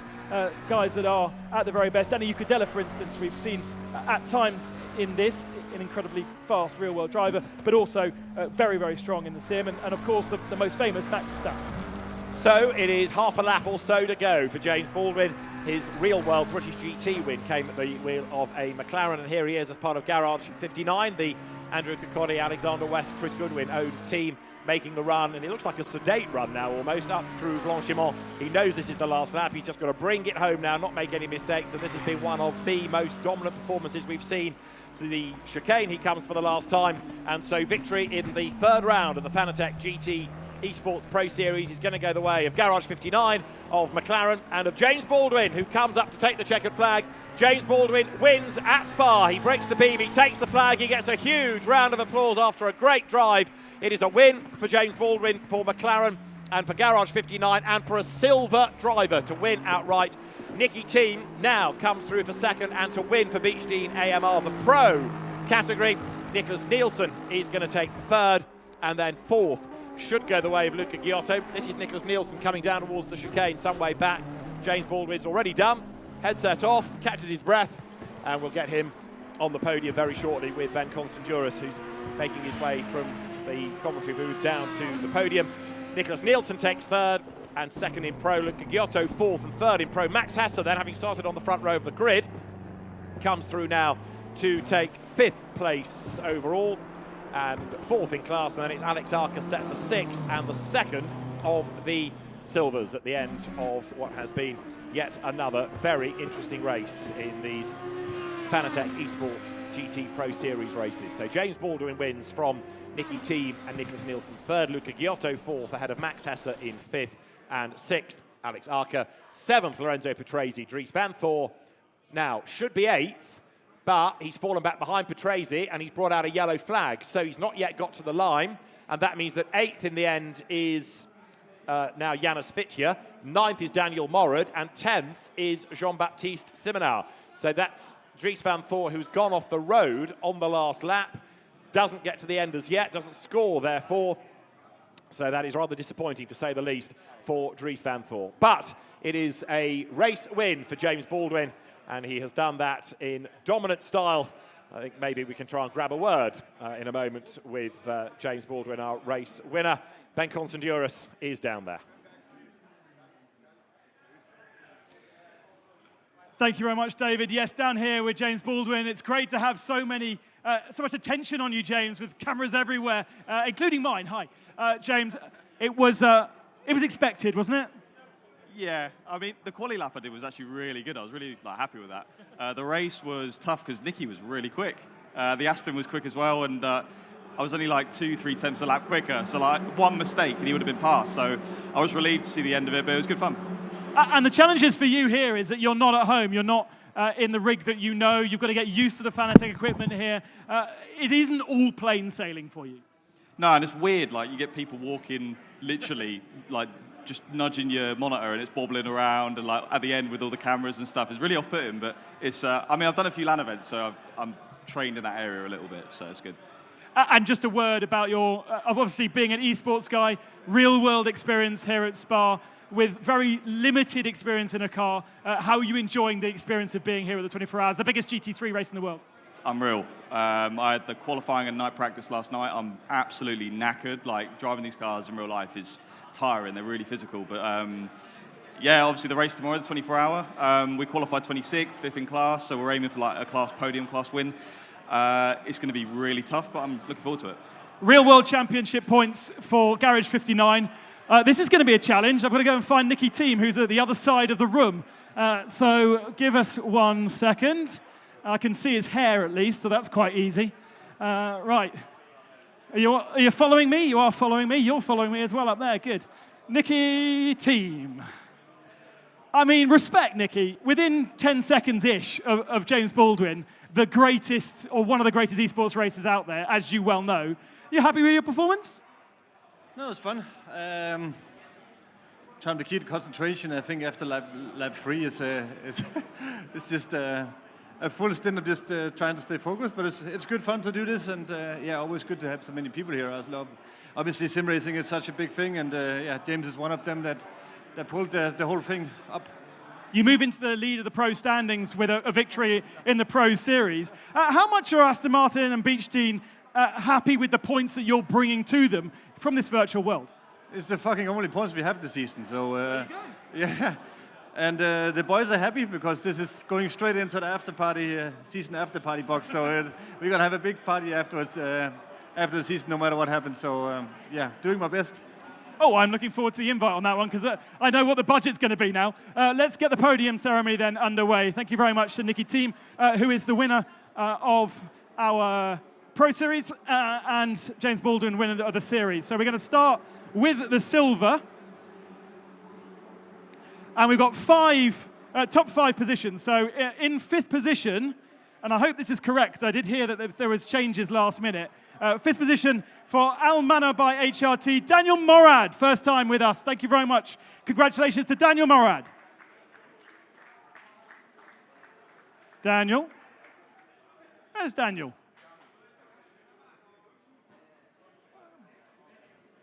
guys that are at the very best. Danny Ukadela, for instance, we've seen at times in this, an incredibly fast real-world driver, but also very, very strong in the sim. And of course, the most famous, Max Verstappen. So it is half a lap or so to go for James Baldwin. His real-world British GT win came at the wheel of a McLaren, and here he is as part of Garage 59, the Andrew Kokori, Alexander West, Chris Goodwin owned team, making the run, and it looks like a sedate run now, almost up through Blanchimont. He knows this is the last lap. He's just got to bring it home now, not make any mistakes, and this has been one of the most dominant performances we've seen. To the chicane, he comes for the last time, and so victory in the 3rd round of the Fanatec GT Esports Pro Series is going to go the way of Garage 59, of McLaren, and of James Baldwin, who comes up to take the checkered flag. James Baldwin wins at Spa. He breaks the beam, he takes the flag, he gets a huge round of applause after a great drive. It is a win for James Baldwin, for McLaren, and for Garage 59, and for a silver driver to win outright. Nicky Team now comes through for 2nd, and to win for Beechdean AMR, the pro category. Nicholas Nielsen is going to take 3rd, and then 4th should go the way of Luca Giotto. This is Nicholas Nielsen coming down towards the chicane some way back. James Baldwin's already done. Headset off, catches his breath, and we'll get him on the podium very shortly with Ben Constanduris, who's making his way from the commentary booth down to the podium. Nicholas Nielsen takes 3rd and 2nd in pro. Luca Giotto 4th and 3rd in pro. Max Hesse, then, having started on the front row of the grid, comes through now to take 5th place overall and 4th in class, and then it's Alex Arca set for 6th and the 2nd of the silvers at the end of what has been yet another very interesting race in these Fanatec Esports GT Pro Series races. So James Baldwin wins from Nicky Team and Nicholas Nielsen 3rd, Luca Giotto 4th, ahead of Max Hesse in 5th, and 6th, Alex Arca, 7th, Lorenzo Patrese. Dries Van Thor now should be 8th, but he's fallen back behind Patrese and he's brought out a yellow flag, so he's not yet got to the line, and that means that 8th in the end is now Janis Fitje, 9th is Daniel Morad, and 10th is Jean-Baptiste Simonard. So that's Dries Van Thor, who's gone off the road on the last lap, doesn't get to the end as yet, doesn't score therefore. So that is rather disappointing, to say the least, for Dries Van Thor. But it is a race win for James Baldwin, and he has done that in dominant style. I think maybe we can try and grab a word in a moment with James Baldwin, our race winner. Ben Constanduris is down there. Thank you very much, David. Yes, down here with James Baldwin. It's great to have so much attention on you, James, with cameras everywhere, including mine. Hi, James. It was expected, wasn't it? Yeah, I mean, the quali lap I did was actually really good. I was really happy with that. The race was tough because Nicky was really quick. The Aston was quick as well, and I was only like 2-3 tenths a lap quicker. So like one mistake and he would have been passed. So I was relieved to see the end of it, but it was good fun. And the challenges for you here is that you're not at home. You're not in the rig that you know. You've got to get used to the Fanatec equipment here. It isn't all plain sailing for you. No, and it's weird. Like you get people walking literally like just nudging your monitor and it's bobbling around, and like at the end with all the cameras and stuff. It's really off-putting, but it's. I mean, I've done a few LAN events, so I'm trained in that area a little bit, so it's good. And just a word about your, obviously being an esports guy, real-world experience here at Spa, with very limited experience in a car. How are you enjoying the experience of being here at the 24 Hours, the biggest GT3 race in the world? It's unreal. I had the qualifying and night practice last night. I'm absolutely knackered. Like, driving these cars in real life is tiring. They're really physical. But yeah, obviously the race tomorrow, the 24 Hour. We qualified 26th, 5th in class, so we're aiming for like a podium class win. It's going to be really tough, but I'm looking forward to it. Real World Championship points for Garage 59. This is going to be a challenge. I've got to go and find Nicky Team, who's at the other side of the room. So give us 1 second. I can see his hair at least, so that's quite easy. Right. Are you following me? You are following me. You're following me as well up there. Good. Nicky team. I mean, respect, Nicky. Within 10 seconds-ish of James Baldwin, the greatest, or one of the greatest esports racers out there, as you well know. You happy with your performance? No, it was fun. Trying to keep concentration. I think after lap 3 is it's just a full stint of just trying to stay focused. But it's good fun to do this, and yeah, always good to have so many people here. I love. Obviously, sim racing is such a big thing, and yeah, James is one of them that pulled the whole thing up. You move into the lead of the pro standings with a victory in the Pro Series. How much are Aston Martin and Beechstein happy with the points that you're bringing to them from this virtual world? It's the fucking only points we have this season, so yeah. And the boys are happy because this is going straight into the after party, season after party box. So we're gonna have a big party afterwards, after the season, no matter what happens. So yeah, doing my best. Oh, I'm looking forward to the invite on that one because I know what the budget's going to be now. Let's get the podium ceremony then underway. Thank you very much to Nicky Team, who is the winner of our Pro Series, and James Baldwin, winner of the series. So we're going to start with the silver. And we've got top 5 positions. So in 5th position, and I hope this is correct, I did hear that there was changes last minute. 5th position for Almana by HRT, Daniel Morad, first time with us. Thank you very much. Congratulations to Daniel Morad. Daniel. Where's Daniel?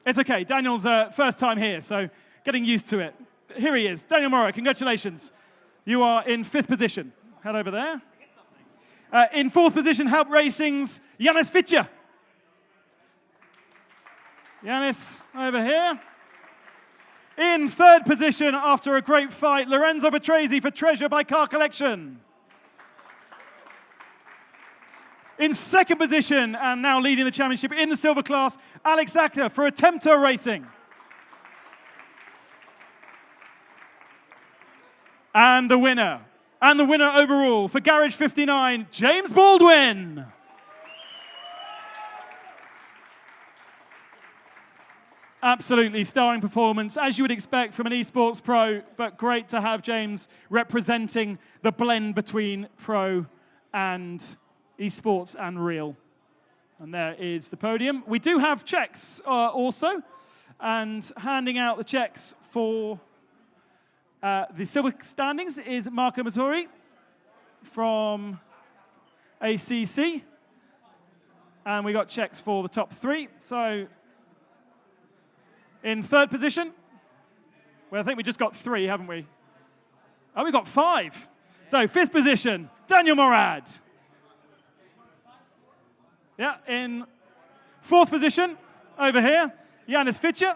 It's okay, Daniel's first time here, so getting used to it. Here he is, Daniel Morad, congratulations. You are in 5th position. Head over there. In 4th position, Help Racing's Yanis Fitcher. Yanis over here. In 3rd position, after a great fight, Lorenzo Petresi for Treasure by Car Collection. In 2nd position, and now leading the championship in the silver class, Alex Acker for Attempter Racing. And the winner overall for Garage 59, James Baldwin. Absolutely starring performance, as you would expect from an esports pro, but great to have James representing the blend between pro and esports and real. And there is the podium. We do have checks also, and handing out the checks for the silver standings is Marco Matori from ACC. And we got checks for the top 3. So in 3rd position, well, I think we just got 3, haven't we? Oh, we got 5. So 5th position, Daniel Morad. Yeah, in 4th position, over here, Yanis Fitcher.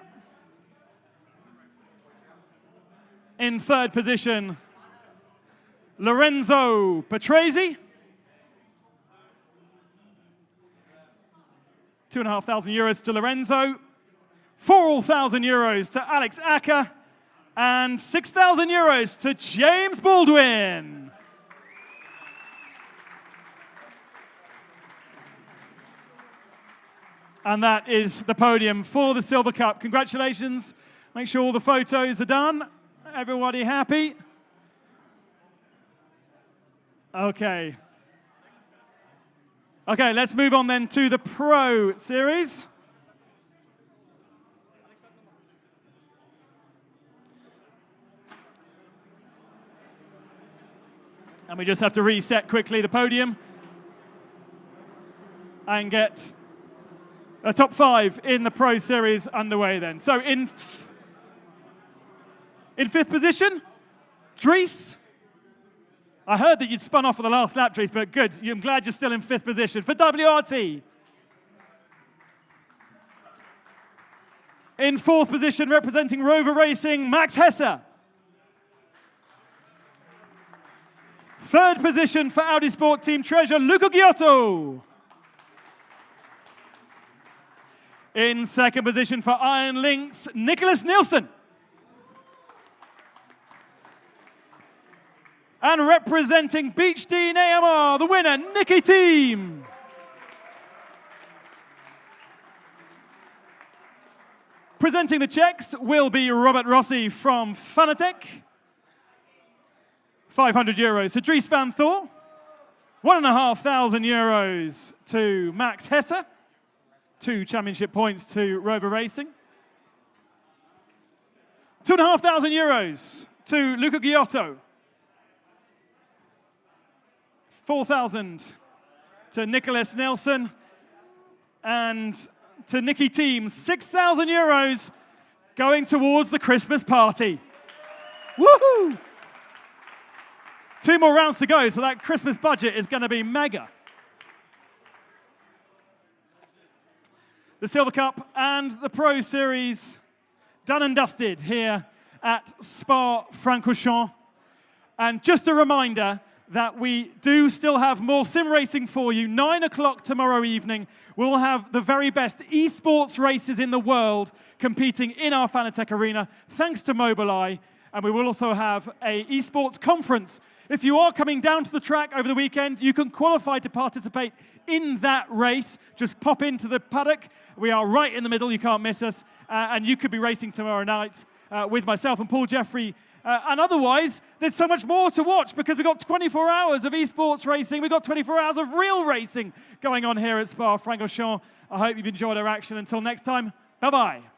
In 3rd position, Lorenzo Petresi. €2,500 to Lorenzo. €4,000 to Alex Acker. And €6,000 to James Baldwin. And that is the podium for the Silver Cup. Congratulations. Make sure all the photos are done. Everybody happy? Okay. Okay, let's move on then to the Pro Series. And we just have to reset quickly the podium and get a top 5 in the Pro Series underway then. So in 5th position, Dries. I heard that you'd spun off for the last lap, Dries, but good. I'm glad you're still in 5th position. For WRT. In 4th position, representing Rover Racing, Max Hesse. 3rd position for Audi Sport Team Treasure, Luca Giotto. In 2nd position for Iron Lynx, Nicholas Nielsen. And representing Beechstein AMR, the winner, Nicky Team. Presenting the checks will be Robert Rossi from Fanatec. €500 to Dries van Thor. €1,500 to Max Hesse. 2 championship points to Rover Racing. €2,500 to Luca Giotto. 4,000 to Nicholas Nelson. And to Nicky Teams, €6,000 going towards the Christmas party. Woohoo! 2 more rounds to go, so that Christmas budget is going to be mega. The Silver Cup and the Pro Series done and dusted here at Spa-Francorchamps. And just a reminder that we do still have more sim racing for you. 9 o'clock tomorrow evening, we'll have the very best esports races in the world competing in our Fanatec arena, thanks to Mobileye. And we will also have an esports conference. If you are coming down to the track over the weekend, you can qualify to participate in that race. Just pop into the paddock. We are right in the middle. You can't miss us. And you could be racing tomorrow night with myself and Paul Jeffrey. And otherwise, there's so much more to watch because we've got 24 hours of esports racing. We've got 24 hours of real racing going on here at Spa-Francorchamps. I hope you've enjoyed our action. Until next time, bye-bye.